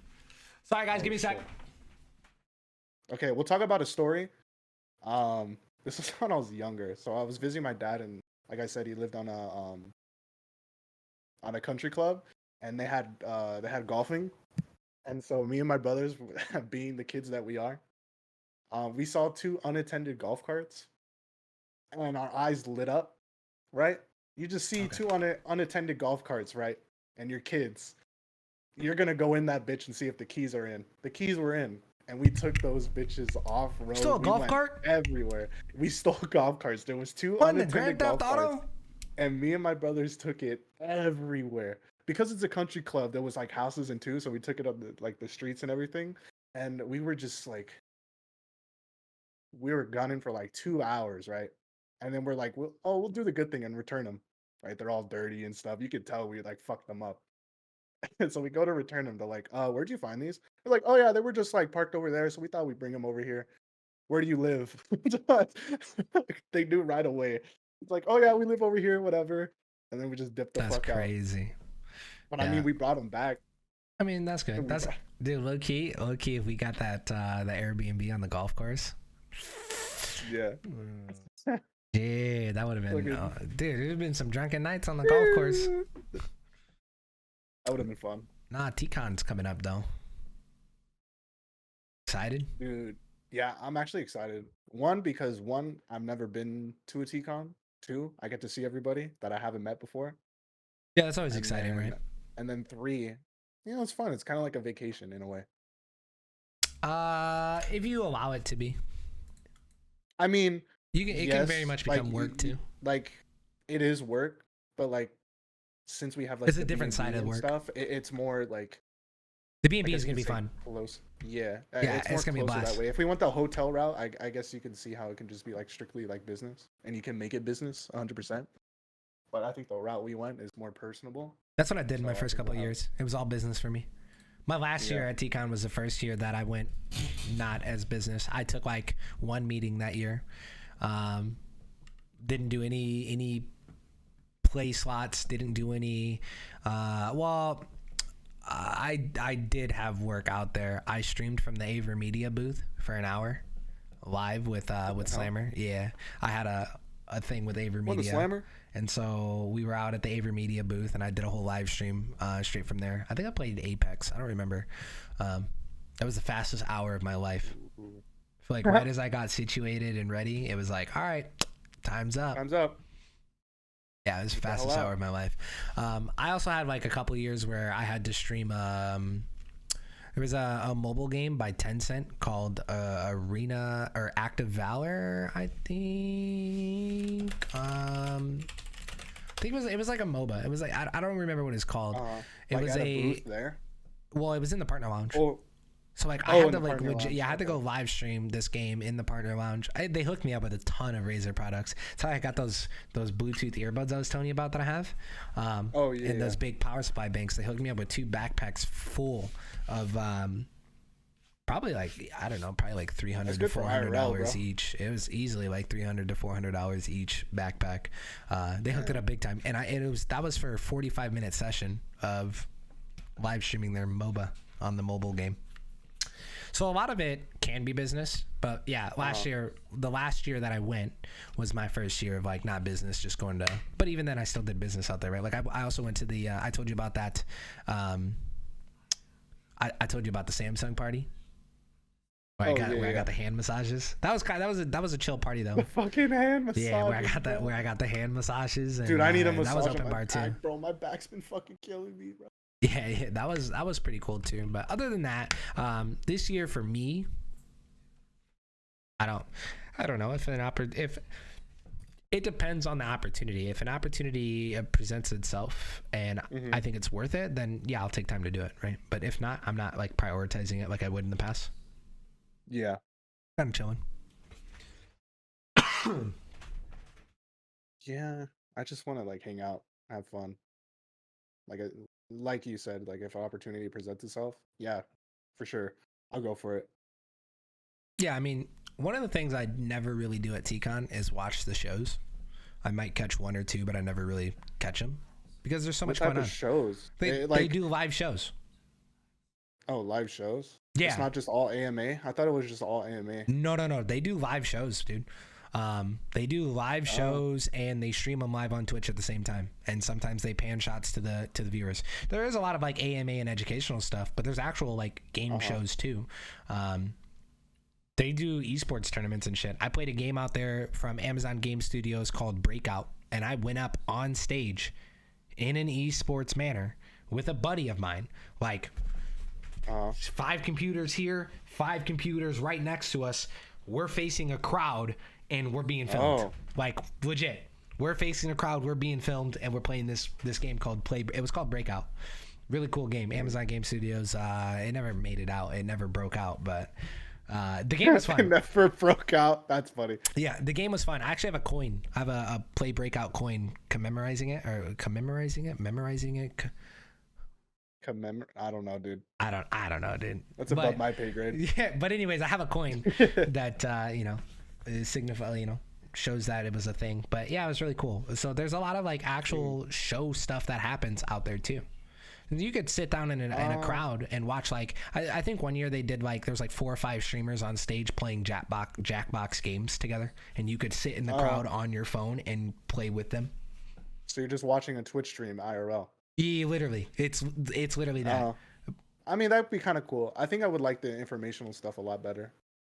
Sorry, guys. Give me a sec. Okay, we'll talk about a story. This was when I was younger. So I was visiting my dad, and like I said, he lived on a country club, and they had golfing. And so me and my brothers, being the kids that we are, we saw 2 unattended golf carts, and our eyes lit up. Right? You just see 2 unattended golf carts, right? And your kids. You're gonna go in that bitch and see if the keys are in. The keys were in, and we took those bitches off road. Stole a golf cart? Everywhere. We stole golf carts. There was 2 unattended golf carts, and me and my brothers took it everywhere. Because it's a country club, there was like houses and too, so we took it up the streets and everything. And we were just like, we were gunning for like 2 hours, right? And then we're like, we'll do the good thing and return them. Right? They're all dirty and stuff. You could tell we like fucked them up. And so we go to return them. They're like, where'd you find these? They're like, oh yeah, they were just like parked over there. So we thought we'd bring them over here. Where do you live? They knew right away. It's like, oh yeah, we live over here, whatever. And then we just dipped the fuck out. That's crazy. But yeah. I mean, we brought them back. I mean, that's good. Dude, low key, if we got that the Airbnb on the golf course. Yeah. Yeah, that would have been. Dude, there's been some drunken nights on the golf course. That would have been fun. Nah, T-Con's coming up though. Excited? Dude, yeah, I'm actually excited. 1, because 1, I've never been to a T-Con. 2, I get to see everybody that I haven't met before. Yeah, that's always exciting, right? And then 3, it's fun. It's kind of like a vacation in a way. If you allow it to be. I mean, it can very much become work too. Like, it is work, but like, since we have like it's a different side of work stuff, it's more like The B&B I is guess you gonna be could say fun. Close. Yeah, Yeah, it's more gonna be a closer blast. that way. If we went the hotel route, I guess you can see how it can just be like strictly like business, and you can make it business 100%. But I think the route we went is more personable. That's what I did in So my I first think couple we'll of have. years. It was all business for me. My last year Yeah. at TCon was the first year that I went not as business. I took like one meeting that year. Um, didn't do any play slots. Didn't do any. I did have work out there. I streamed from the Aver Media booth for an hour, live with Slammer. Yeah, I had a thing with Aver What, the Media. Slammer? And so we were out at the Aver Media booth, and I did a whole live stream straight from there. I think I played Apex. I don't remember. That was the fastest hour of my life. I feel like right as I got situated and ready, it was like, all right, time's up. Time's up. Yeah, it was the fastest hour of my life. I also had like a couple years where I had to stream. There was a mobile game by Tencent called Arena or Active Valor, I think. I think it was like a MOBA. It was like I don't remember what it's called. It like was at a booth there. Well, it was in the partner lounge. Oh, So like I had to in the like partner lounge, I had to go live stream this game in the partner lounge. They hooked me up with a ton of Razer products. That's how I got those Bluetooth earbuds I was telling you about that I have. And those big power supply banks. They hooked me up with 2 backpacks full of probably like I don't know, probably like $300 to $400 each. It was easily like $300 to $400 each backpack. They hooked it up big time, and that was for a 45-minute session of live streaming their MOBA on the mobile game. So a lot of it can be business, but yeah, the last year that I went was my first year of like not business, just going to. But even then, I still did business out there, right? Like I also went to the. I told you about that. I told you about the Samsung party. Where I got the hand massages. That was a chill party though. The fucking hand massage. Yeah, where I got the hand massages. And, dude, I need a massage. That was open on bar my too, back, bro. My back's been fucking killing me, bro. Yeah, that was pretty cool too. But other than that, this year for me, I don't know if it depends on the opportunity. If an opportunity presents itself and I think it's worth it, then yeah, I'll take time to do it, right? But if not, I'm not like prioritizing it like I would in the past. Yeah. I'm chilling. Yeah, I just want to like hang out, have fun. Like you said, like if an opportunity presents itself, yeah, for sure, I'll go for it. Yeah, I mean, one of the things I never really do at TCon is watch the shows. I might catch one or two, but I never really catch them because there's so much going on. Shows? They do live shows. Oh, live shows? Yeah. It's not just all AMA? I thought it was just all AMA. No. They do live shows, dude. They do live shows and they stream them live on Twitch at the same time. And sometimes they pan shots to the viewers. There is a lot of like AMA and educational stuff, but there's actual like game shows too. They do esports tournaments and shit. I played a game out there from Amazon Game Studios called Breakout, and I went up on stage in an esports manner with a buddy of mine. Like 5 computers here, 5 computers right next to us. We're facing a crowd and we're being filmed. Like legit. We're facing a crowd, we're being filmed, and we're playing this game called It was called Breakout. Really cool game. Amazon Game Studios. It never made it out. It never broke out, but the game was fun. It never broke out. That's funny. Yeah, the game was fun. I actually have a coin. I have a Play Breakout coin memorizing it. I don't know, dude. I don't know, dude. That's above my pay grade. Yeah, but anyways, I have a coin that signifies, shows that it was a thing. But yeah, it was really cool. So there's a lot of like actual show stuff that happens out there too. You could sit down in a crowd and watch like I think one year they did like there's like 4 or 5 streamers on stage playing Jackbox games together, and you could sit in the crowd on your phone and play with them. So you're just watching a Twitch stream IRL. Yeah, literally. It's literally that. I mean, that'd be kind of cool. I think I would like the informational stuff a lot better.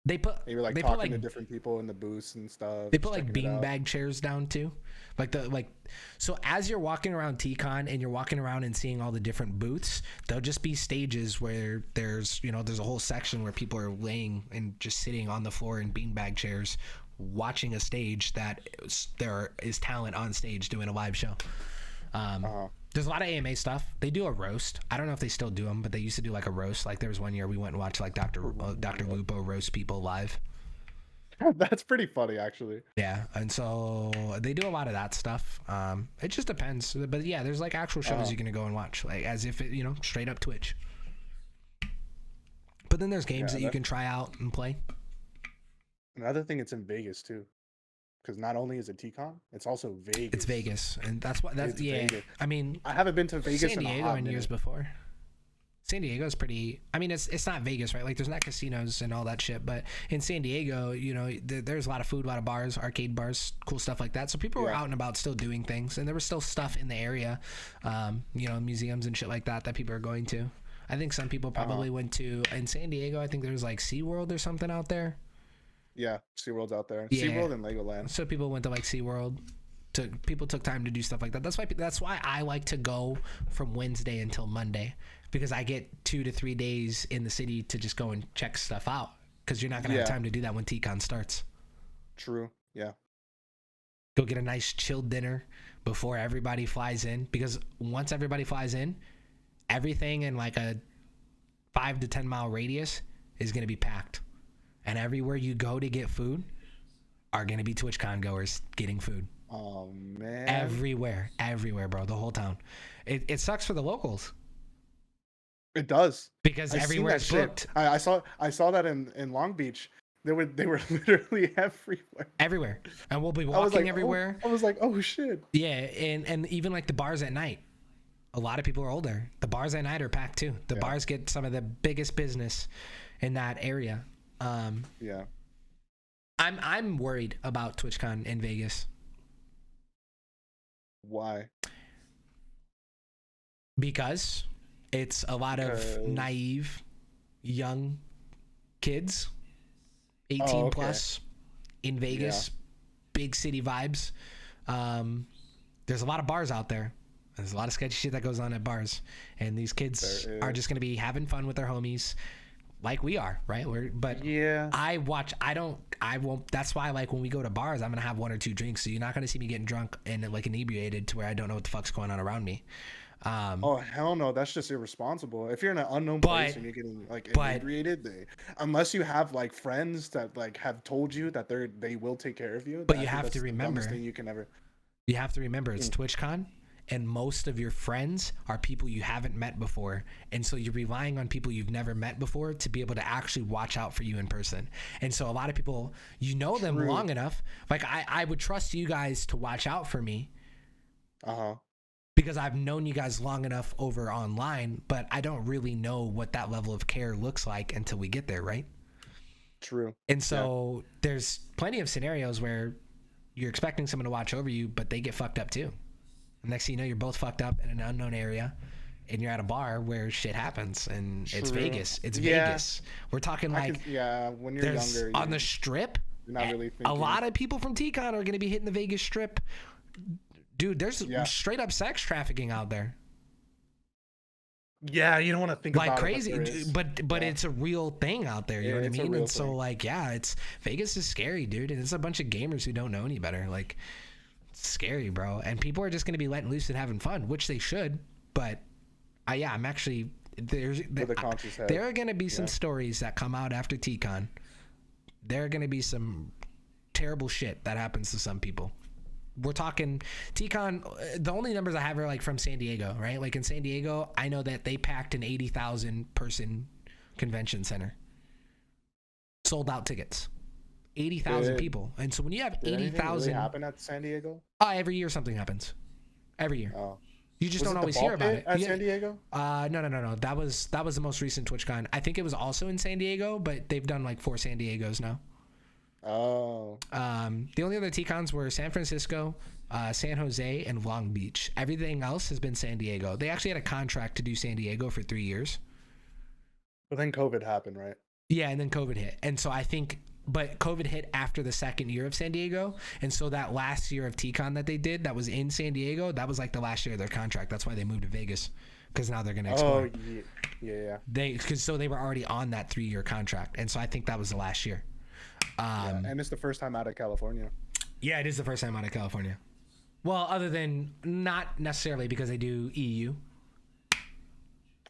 They were like talking to different people in the booths and stuff. They put like beanbag chairs down too, so as you're walking around TCon and you're walking around and seeing all the different booths, there'll just be stages where there's a whole section where people are laying and just sitting on the floor in beanbag chairs, watching a stage that there is talent on stage doing a live show. There's a lot of AMA stuff. They do a roast. I don't know if they still do them, but they used to do like a roast. Like there was one year we went and watched like Dr. Lupo roast people live. That's pretty funny, actually. Yeah, and so they do a lot of that stuff. It just depends, but yeah, there's like actual shows you're gonna go and watch, like as if it, straight up Twitch. But then there's games that you can try out and play. Another thing, it's in Vegas too, because not only is it TCon, it's also Vegas. It's Vegas, and that's Vegas. I mean, I haven't been to Vegas San Diego in years before. San Diego's pretty. I mean, it's not Vegas, right? Like, there's not casinos and all that shit. But in San Diego, there's a lot of food, a lot of bars, arcade bars, cool stuff like that. So people were out and about, still doing things, and there was still stuff in the area, museums and shit like that people are going to. I think some people probably went to in San Diego. I think there was like SeaWorld or something out there. Yeah, SeaWorld's out there. Yeah. SeaWorld and Legoland. So people went to like SeaWorld. People took time to do stuff like that. That's why I like to go from Wednesday until Monday, because I get 2 to 3 days in the city to just go and check stuff out, because you're not gonna have time to do that when TCon starts. True. Yeah. Go get a nice chilled dinner before everybody flies in, because once everybody flies in, everything in like a 5 to 10 mile radius is gonna be packed, and everywhere you go to get food are gonna be TwitchCon goers getting food. Oh man. Everywhere, bro. The whole town. It sucks for the locals. It does, because everywhere's booked. I saw that in Long Beach. They were literally everywhere. Everywhere, and we'll be walking everywhere. I was like, oh shit. Yeah, and even like the bars at night. A lot of people are older. The bars at night are packed too. The bars get some of the biggest business in that area. Yeah. I'm worried about TwitchCon in Vegas. Why? Because it's a lot of naive young kids, 18 plus, in Vegas, big city vibes. There's a lot of bars out there. There's a lot of sketchy shit that goes on at bars, and these kids are just going to be having fun with their homies like we are, right? I won't. That's why, like, when we go to bars, I'm going to have 1 or 2 drinks. So you're not going to see me getting drunk and like inebriated to where I don't know what the fuck's going on around me. Oh hell no, that's just irresponsible. If you're in an unknown place and you're getting like inebriated, unless you have like friends that like have told you that they will take care of you. But you have to remember, thing you can ever. You have to remember, it's TwitchCon, and most of your friends are people you haven't met before, and so you're relying on people you've never met before to be able to actually watch out for you in person. And so a lot of people, them long enough, like I would trust you guys to watch out for me. Because I've known you guys long enough over online, but I don't really know what that level of care looks like until we get there, right? True. And so there's plenty of scenarios where you're expecting someone to watch over you, but they get fucked up too. And next thing you know, you're both fucked up in an unknown area, and you're at a bar where shit happens, and it's Vegas. It's Vegas. We're talking like when you're younger, on the Strip. You're not really thinking. A lot of people from TCon are going to be hitting the Vegas Strip. Dude, there's straight up sex trafficking out there. Yeah, you don't want to think like about crazy, it, but it's a real thing out there. You know what I mean? And so thing. like, it's Vegas is scary, dude, and it's a bunch of gamers who don't know any better. Like, it's scary, bro. And people are just gonna be letting loose and having fun, which they should. But I'm actually there are gonna be some stories that come out after TCon. There are gonna be some terrible shit that happens to some people. We're talking TCon. The only numbers I have are like from San Diego, right? Like in San Diego, I know that they packed an 80,000 person convention center, sold out tickets, 80,000 people. And so when you have 80,000, really happen at San Diego? Every year something happens. Every year. Oh. You just don't always hear about it. At San Diego? No. That was the most recent TwitchCon. I think it was also in San Diego, but they've done like 4 San Diegos now. Oh. The only other TCons were San Francisco, San Jose, and Long Beach. Everything else has been San Diego. They actually had a contract to do San Diego for 3 years. But then COVID happened, right? Yeah, and then COVID hit. And so I think, but COVID hit after the second year of San Diego. And so that last year of TCon that they did, that was in San Diego, that was like the last year of their contract. That's why they moved to Vegas, because now they're going to explore. Oh, yeah. So they were already on that 3-year contract. And so I think that was the last year. And it's the first time out of California. Yeah, it is the first time out of California. Well, other than not necessarily because they do EU.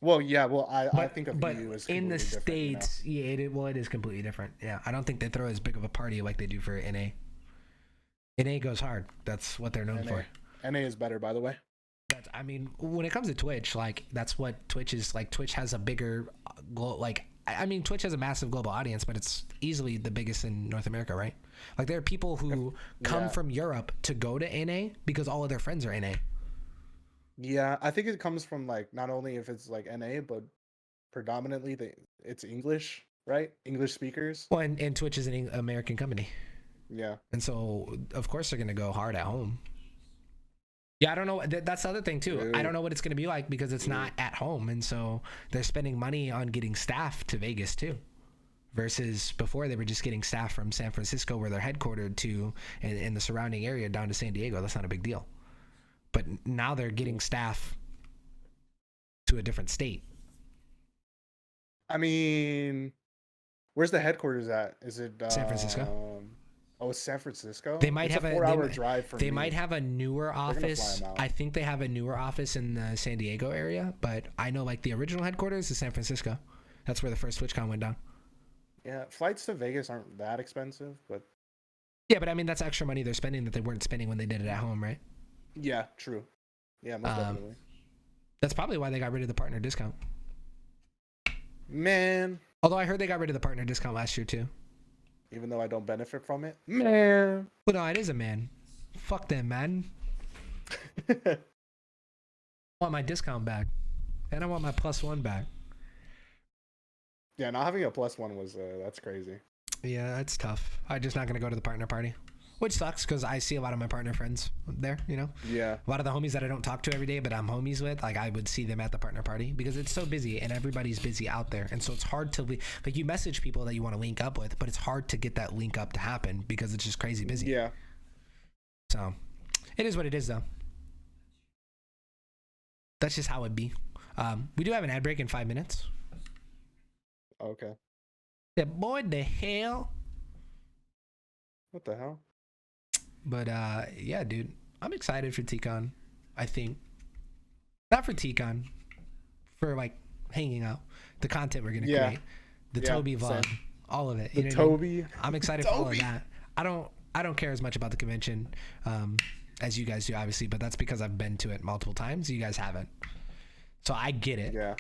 Well, yeah. Well, I think of but EU as in the completely different, States, yeah, it is completely different. Yeah, I don't think they throw as big of a party like they do for NA. NA goes hard. That's what they're known for. NA is better, by the way. I mean, when it comes to Twitch, like that's what Twitch is like. Twitch has a bigger, I mean, Twitch has a massive global audience, but it's easily the biggest in North America, right? Like there are people who come from Europe to go to NA because all of their friends are NA. Yeah, I think it comes from like not only if it's like NA, but predominantly it's English, right? English speakers. Well, and Twitch is an American company. Yeah. And so, of course, they're going to go hard at home. Yeah, I don't know. That's the other thing, too. Dude. I don't know what it's going to be like because it's not at home. And so they're spending money on getting staff to Vegas, too. Versus before, they were just getting staff from San Francisco, where they're headquartered, to in the surrounding area down to San Diego. That's not a big deal. But now they're getting staff to a different state. I mean, where's the headquarters at? Is it San Francisco? Oh, it's San Francisco. They might it's have a 4-hour drive from. They might have a newer office. Fly 'em out. I think they have a newer office in the San Diego area, but I know like the original headquarters is San Francisco. That's where the first TwitchCon went down. Yeah, flights to Vegas aren't that expensive, but yeah, but I mean that's extra money they're spending that they weren't spending when they did it at home, right? Yeah, true. Yeah, most definitely. That's probably why they got rid of the partner discount. Man. Although I heard they got rid of the partner discount last year too. Even though I don't benefit from it. Man. But no, it is a man. Fuck them, man. I want my discount back. And I want my +1 back. Yeah, not having a +1 was, that's crazy. Yeah, it's tough. I'm just not going to go to the partner party. Which sucks because I see a lot of my partner friends there, you know? Yeah. A lot of the homies that I don't talk to every day, but I'm homies with, like I would see them at the partner party because it's so busy and everybody's busy out there. And so it's hard to, like you message people that you want to link up with, but it's hard to get that link up to happen because it's just crazy busy. Yeah. So it is what it is though. That's just how it be. We do have an ad break in 5 minutes. Okay. Yeah, boy, the hell. What the hell? But yeah, dude, I'm excited for TCon. I think not for TCon, for like hanging out, the content we're gonna create, the Toby vlog, all of it. The Toby. I'm excited for all of that. I don't care as much about the convention as you guys do, obviously, but that's because I've been to it multiple times. You guys haven't, so I get it. Yeah.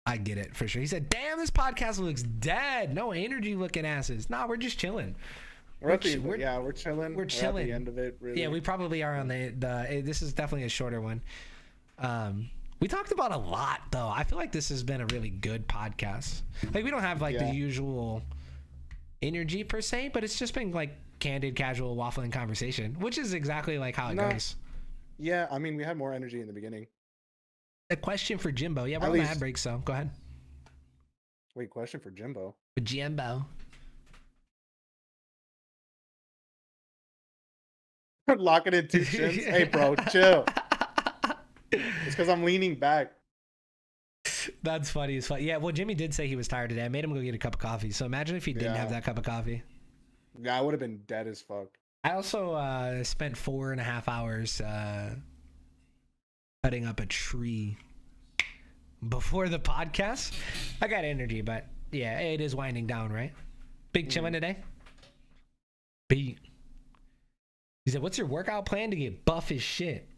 I get it for sure. He said, "Damn, this podcast looks dead. No energy looking asses. Nah, we're just chilling." We're chilling. We're chilling. We're chilling. At the end of it, really. Yeah, we probably are on the. This is definitely a shorter one. We talked about a lot though. I feel like this has been a really good podcast. Like we don't have like the usual energy per se, but it's just been like candid, casual, waffling conversation, which is exactly like how it goes. Yeah, I mean, we had more energy in the beginning. A question for Jimbo. Yeah, we're on the ad break, so go ahead. Wait, question for Jimbo. For Jimbo. Locking in 2 shins. Hey, bro, chill. It's because I'm leaning back. That's funny as fuck. Yeah, well, Jimmy did say he was tired today. I made him go get a cup of coffee. So imagine if he didn't have that cup of coffee. Yeah, I would have been dead as fuck. I also spent 4.5 hours cutting up a tree before the podcast. I got energy, but yeah, it is winding down, right? Big chillin' today? Beat. He said, "What's your workout plan to get buff as shit?"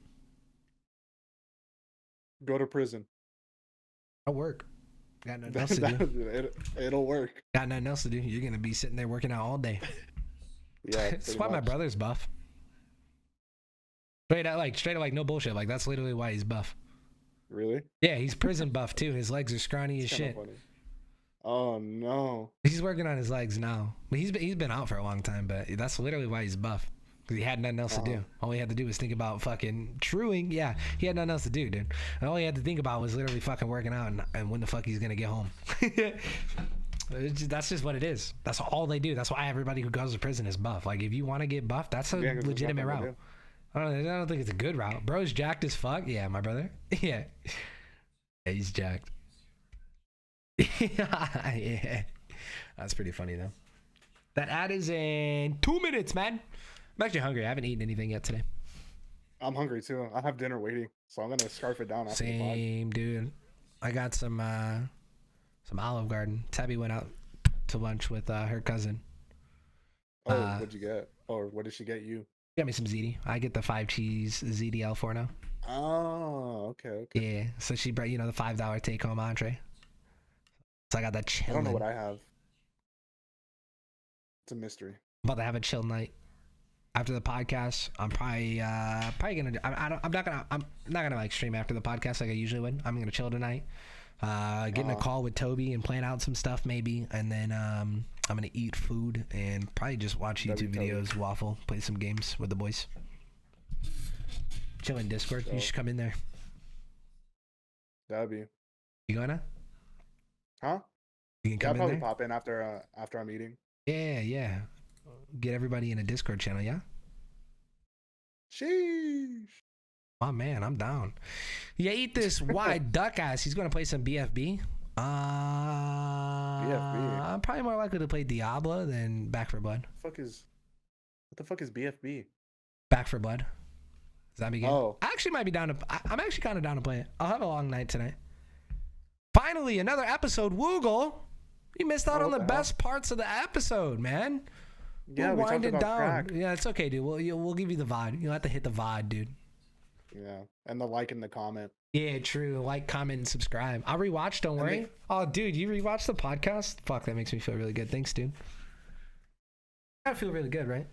Go to prison. I'll work. Got nothing else to do. It'll work. Got nothing else to do. You're gonna be sitting there working out all day. Yeah, that's why my brother's buff. Straight up, like no bullshit. Like that's literally why he's buff. Really? Yeah, he's prison buff too. His legs are scrawny as shit. Funny. Oh no. He's working on his legs now. But he's been out for a long time. But that's literally why he's buff. Because he had nothing else to do. All he had to do was think about fucking truing. Yeah, he had nothing else to do, dude. And all he had to think about was literally fucking working out and when the fuck he's gonna get home. That's just what it is. That's all they do. That's why everybody who goes to prison is buff. Like if you want to get buff, that's a legitimate route. I don't think it's a good route. Bro's jacked as fuck. Yeah, my brother. Yeah, he's jacked. Yeah, that's pretty funny though. That ad is in 2 minutes, man. I'm actually hungry. I haven't eaten anything yet today. I'm hungry too. I have dinner waiting, so I'm gonna scarf it down after the pod. Same, dude. I got some Olive Garden. Tabby went out to lunch with her cousin. Oh, what'd you get? Or what did she get you? Got me some ziti. I get the 5 cheese ZDL for now. Oh, okay. Yeah. So she brought, the $5 take home entree. So I got that chill. I don't know what I have. It's a mystery. I'm about to have a chill night. After the podcast, I'm probably gonna. I'm not gonna like stream after the podcast like I usually would. I'm gonna chill tonight. Getting a call with Toby and plan out some stuff maybe, and then I'm gonna eat food and probably just watch YouTube videos, waffle, play some games with the boys. Chill in Discord. You should come in there. That'd be. You gonna? Huh? You can come I'll in probably there? pop in after I'm eating. Yeah. Get everybody in a Discord channel, yeah? Sheesh. Oh man, I'm down. Yeah, eat this wide duck ass. He's gonna play some BFB. BFB. I'm probably more likely to play Diablo than Back for Blood. What the fuck is BFB? Back for Blood. Zombie game. Oh. I actually might be down to. I'm actually kind of down to play it. I'll have a long night tonight. Finally, another episode. Woogle. You missed out on the best parts of the episode, man. Yeah, we talked about crack. Yeah, it's okay, dude. We'll give you the VOD. You'll have to hit the VOD, dude. Yeah, and the like and the comment. Yeah, true. Like, comment, and subscribe. I'll rewatch. Don't worry. Oh, dude, you rewatched the podcast? Fuck, that makes me feel really good. Thanks, dude. I feel really good, right?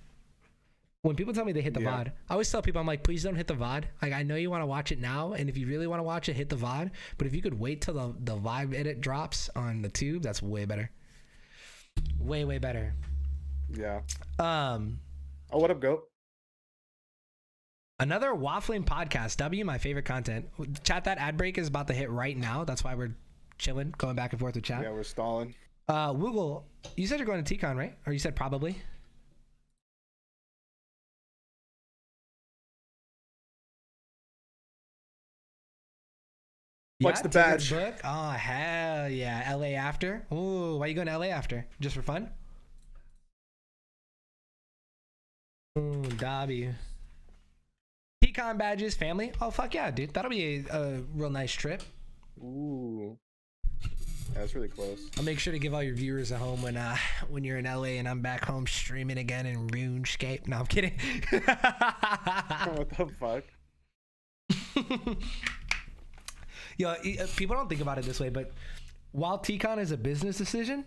When people tell me they hit the VOD, I always tell people, I'm like, please don't hit the VOD. Like, I know you want to watch it now, and if you really want to watch it, hit the VOD. But if you could wait till the live edit drops on the tube, that's way better. Way, way better. Yeah. Oh, what up, goat? Another waffling podcast. W, my favorite content. Chat, that ad break is about to hit right now. That's why we're chilling, going back and forth with chat. Yeah, we're stalling. Woogle, you said you're going to TCon, right? Or you said probably? What's the badge? Book? Oh, hell yeah. LA after? Ooh, why you going to LA after? Just for fun? Ooh, Dobby. TCon badges, family. Oh, fuck yeah, dude. That'll be a real nice trip. Ooh. Yeah, that's really close. I'll make sure to give all your viewers at home when you're in LA and I'm back home streaming again in RuneScape. No, I'm kidding. What the fuck? Yo, people don't think about it this way, but while TCon is a business decision,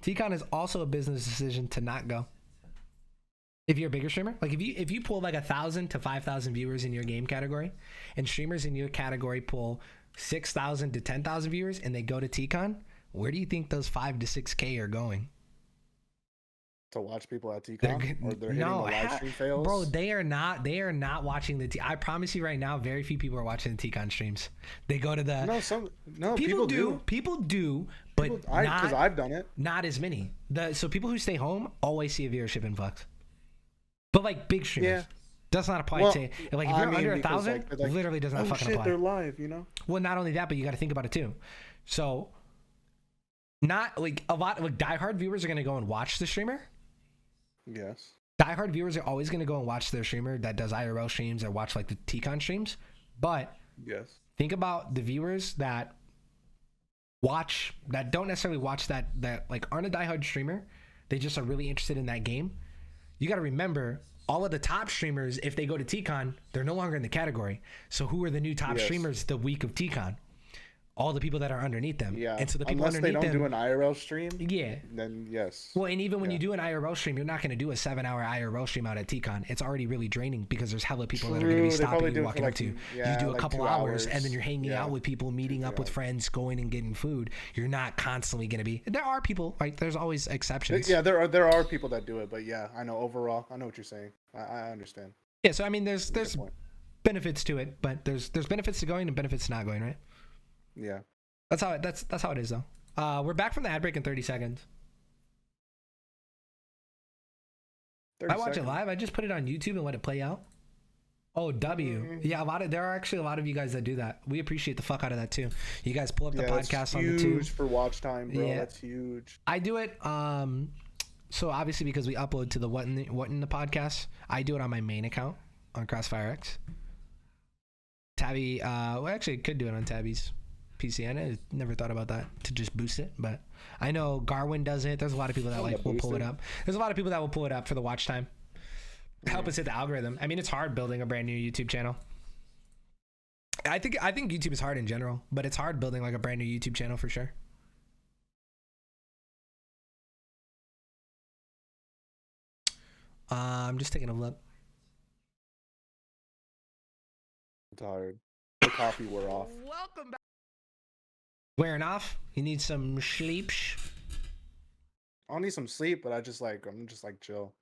TCon is also a business decision to not go. If you're a bigger streamer, like if you pull like 1,000 to 5,000 viewers in your game category, and streamers in your category pull 6,000 to 10,000 viewers, and they go to TCon, where do you think those 5 to 6K are going? To watch people at TCon, or they're hitting the live stream fails? Bro, they are not watching the I promise you right now, very few people are watching the TCon streams. They go to the people do, but because I've done it. Not as many. So people who stay home always see a viewership influx. But like big streamers, does not apply to like if you're under 1,000, literally does not fucking apply. They're live, you know. Well, not only that, but you got to think about it too. So, not like a lot like diehard viewers are gonna go and watch the streamer. Yes. Diehard viewers are always gonna go and watch their streamer that does IRL streams or watch like the TCon streams. But think about the viewers that don't necessarily watch that like aren't a diehard streamer. They just are really interested in that game. You got to remember, all of the top streamers, if they go to TCon, they're no longer in the category. So who are the new top streamers the week of TCon? All the people that are underneath them. Yeah. And so the people unless underneath they don't them, do an IRL stream. Yeah. Then yes. Well, and even when you do an IRL stream, you're not going to do a 7-hour IRL stream out at TCon. It's already really draining because there's hella people that are going to be stopping you, walking up to you. You do a couple hours and then you're hanging out with people, meeting up with friends, going and getting food. You're not constantly going to be. There are people, right? There's always exceptions. Yeah, there are people that do it, but yeah, I know overall, I know what you're saying. I understand. Yeah, so I mean, there's benefits to it, but there's benefits to going and benefits to not going, right? Yeah. That's how it is, though. We're back from the ad break in 30 seconds. I watch it live. I just put it on YouTube and let it play out. Oh, W. Yeah, there are actually a lot of you guys that do that. We appreciate the fuck out of that too. You guys pull up the podcast on the tube. Huge for watch time, bro. Yeah. That's huge. I do it So obviously, because we upload to the what in the podcast, I do it on my main account on CrossFireX. Tabby, well, actually, could do it on Tabby's PC. I never thought about that to just boost it, but I know Garwin does it. There's a lot of people that will pull it up. There's a lot of people that will pull it up for the watch time. Help us hit the algorithm. I mean, it's hard building a brand new YouTube channel. I think YouTube is hard in general, but it's hard building like a brand new YouTube channel for sure. I'm just taking a look. I'm tired. The coffee wore off. Welcome back. Wearing off? You need some sleep? I'll need some sleep, but I'm just like chill.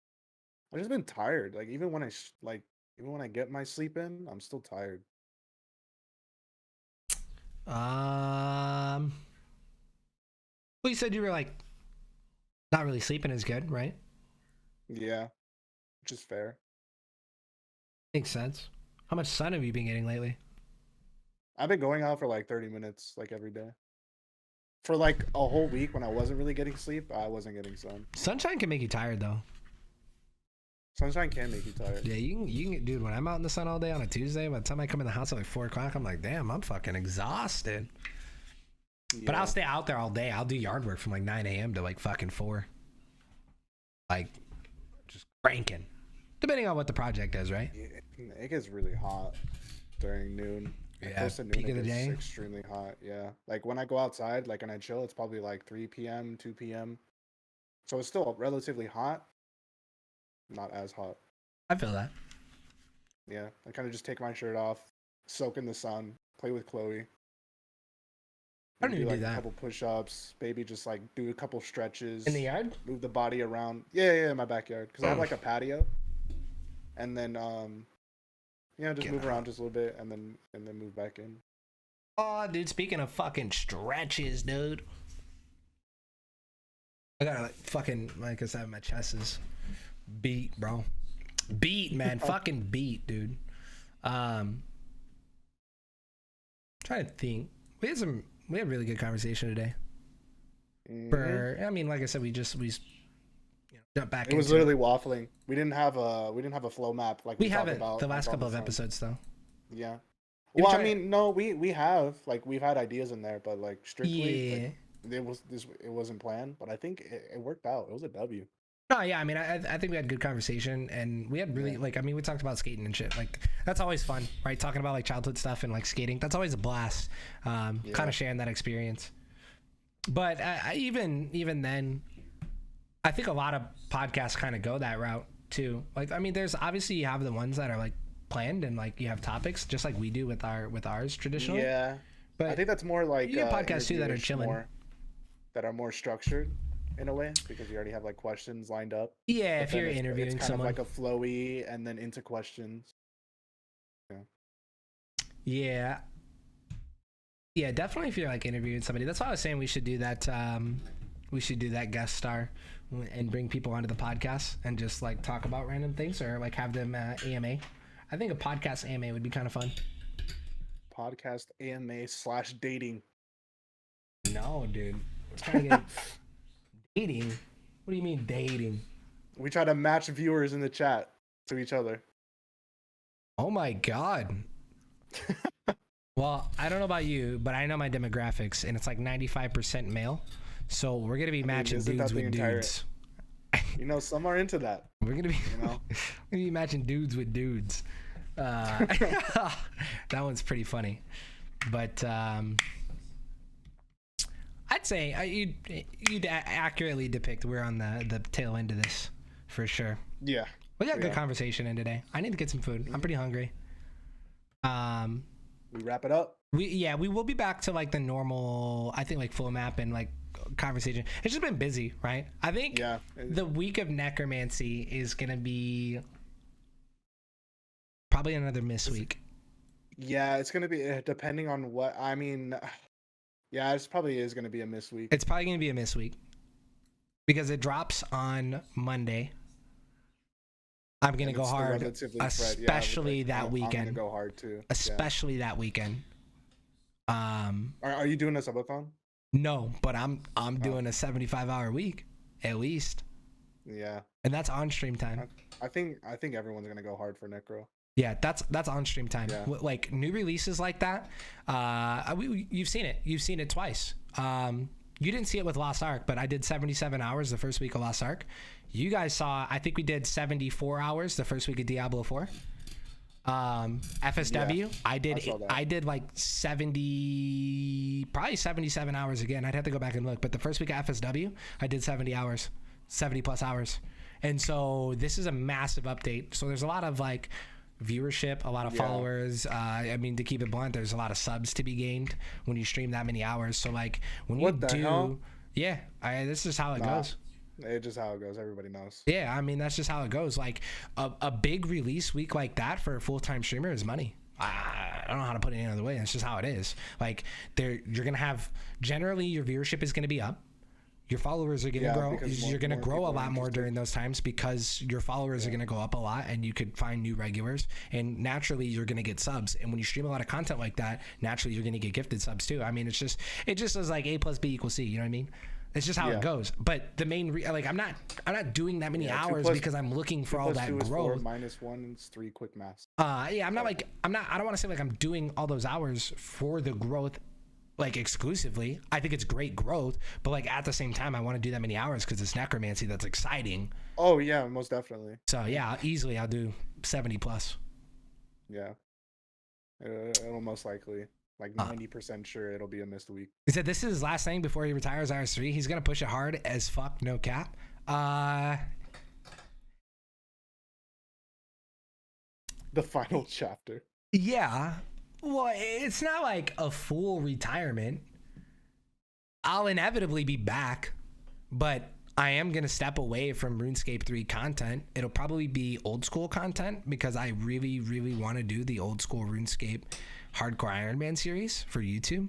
I've just been tired. Like even when I get my sleep in, I'm still tired. Well, you said you were like not really sleeping as good, right? Yeah, which is fair. Makes sense. How much sun have you been getting lately? I've been going out for like 30 minutes, like every day. For like a whole week when I wasn't really getting sleep, I wasn't getting sun. Sunshine can make you tired though. Sunshine can make you tired. Yeah, you can, dude. When I'm out in the sun all day on a Tuesday, by the time I come in the house at like 4 o'clock, I'm like, damn, I'm fucking exhausted. Yeah. But I'll stay out there all day. I'll do yard work from like 9 a.m. to like fucking 4. Like, just cranking. Depending on what the project is, right? It gets really hot during noon. Yeah, peak of the day. Extremely hot, yeah. Like when I go outside, like and I chill, it's probably like 3 p.m., 2 p.m. So it's still relatively hot. Not as hot. I feel that. Yeah, I kind of just take my shirt off, soak in the sun, play with Chloe. I don't even do do that. A couple push-ups, maybe just like do a couple stretches. In the yard? Move the body around. Yeah, in my backyard. Because I have like a patio. And then, just move around just a little bit and then move back in. Oh, dude, speaking of fucking stretches, dude. I gotta like fucking, like I said, my chest is beat, bro. Beat, man. Fucking beat, dude. Trying to think. We had a really good conversation today. Mm-hmm. I mean, like I said, we jump back. It was literally waffling. We didn't have a flow map like we haven't about the last couple of episodes though. Yeah. Well, I mean, no, we have like we've had ideas in there, but like strictly, it wasn't planned. But I think it worked out. It was a W. No, yeah, I mean, I think we had good conversation, and we had really like, I mean, we talked about skating and shit. Like, that's always fun, right? Talking about like childhood stuff and like skating, that's always a blast. Kind of sharing that experience. But even then, I think a lot of podcasts kind of go that route too. Like, I mean, there's obviously you have the ones that are like planned and like you have topics just like we do with ours traditionally. Yeah, but I think that's more like you have podcasts too that are chilling, that are more structured in a way because you already have like questions lined up. Yeah, if you're interviewing it's kind someone, of like a flowy and then into questions. Yeah. Yeah, definitely. If you're like interviewing somebody, that's why I was saying we should do that. We should do that guest star and bring people onto the podcast and just like talk about random things or like have them AMA. I think a podcast AMA would be kind of fun. Podcast AMA / dating. No, dude. We're trying to get dating. What do you mean dating? We try to match viewers in the chat to each other. Oh my god. Well, I don't know about you, but I know my demographics, and it's like 95% male. So we're gonna be matching dudes with dudes. You know, some are into that. We're gonna be, we're gonna be matching dudes with dudes. That one's pretty funny, but I'd say you'd accurately depict we're on the tail end of this for sure. Yeah, we got a good conversation in today. I need to get some food. I'm pretty hungry. We wrap it up. We will be back to like the normal, I think, like full map and like conversation. It's just been busy, right? I think the week of necromancy is gonna be probably another miss week. Yeah, it's gonna be depending on what I mean. Yeah, it probably is gonna be a miss week. It's probably gonna be a miss week because it drops on Monday. I'm gonna go hard, especially that weekend. I'm gonna go hard too, especially that weekend. Are you doing a subathon? No, but I'm doing a 75-hour week at least. Yeah. And that's on stream time. I think everyone's gonna go hard for Necro. Yeah, that's on stream time. Yeah. Like new releases like that. You've seen it. You've seen it twice. You didn't see it with Lost Ark, but I did 77 hours the first week of Lost Ark. You guys saw, I think we did 74 hours the first week of Diablo 4. FSW, yeah, I did like 70, probably 77 hours again. I'd have to go back and look, but the first week of FSW, I did 70 hours, 70 plus hours. And so this is a massive update. So there's a lot of like viewership, a lot of followers. I mean, to keep it blunt, there's a lot of subs to be gained when you stream that many hours. So like when you do, yeah, this is how it goes. It's just how it goes. Everybody knows. Yeah, I mean, that's just how it goes. Like a big release week like that for a full-time streamer is money. I don't know how to put it any other way. That's just how it is. Like you're gonna have, generally your viewership is gonna be up. Your followers are gonna grow. You're gonna grow a lot more during those times because your followers are gonna go up a lot, and you could find new regulars. And naturally, you're gonna get subs. And when you stream a lot of content like that, naturally you're gonna get gifted subs too. I mean, it just is like A plus B equals C. You know what I mean? It's just how it goes. But the main, like, I'm not doing that many hours because I'm looking for all that growth. 4 - 1 is 3 quick maths. Yeah, I don't want to say like I'm doing all those hours for the growth, like exclusively. I think it's great growth, but like at the same time, I want to do that many hours because it's necromancy that's exciting. Oh yeah, most definitely. So yeah, easily I'll do 70 plus. Yeah, it'll most likely. Like 90% sure it'll be a missed week. He said this is his last thing before he retires RS3. He's gonna push it hard as fuck, no cap. The final chapter. Yeah. Well, it's not like a full retirement. I'll inevitably be back, but I am gonna step away from RuneScape 3 content. It'll probably be old school content because I really, really want to do the old school RuneScape Hardcore Iron Man series for YouTube.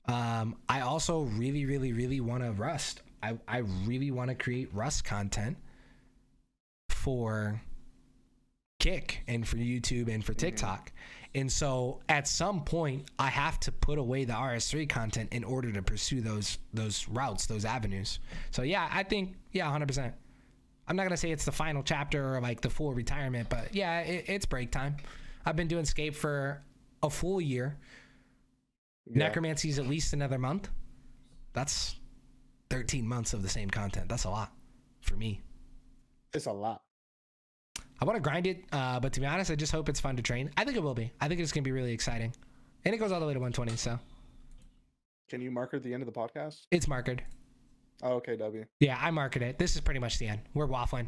I also really, really, really want to Rust. I really want to create Rust content for Kick and for YouTube and for TikTok. And so at some point I have to put away the RS3 content in order to pursue those routes, those avenues. So yeah, I think, 100%. I'm not going to say it's the final chapter or like the full retirement, but yeah, it's break time. I've been doing Scape for a full year. Necromancy's at least another month. That's 13 months of the same content. That's a lot for me. It's a lot. I want to grind it, but to be honest, I just hope it's fun to train. I think it will be. I think it's going to be really exciting. And it goes all the way to 120, so. Can you marker the end of the podcast? It's markered. Oh, okay, W. Yeah, I markered it. This is pretty much the end. We're waffling.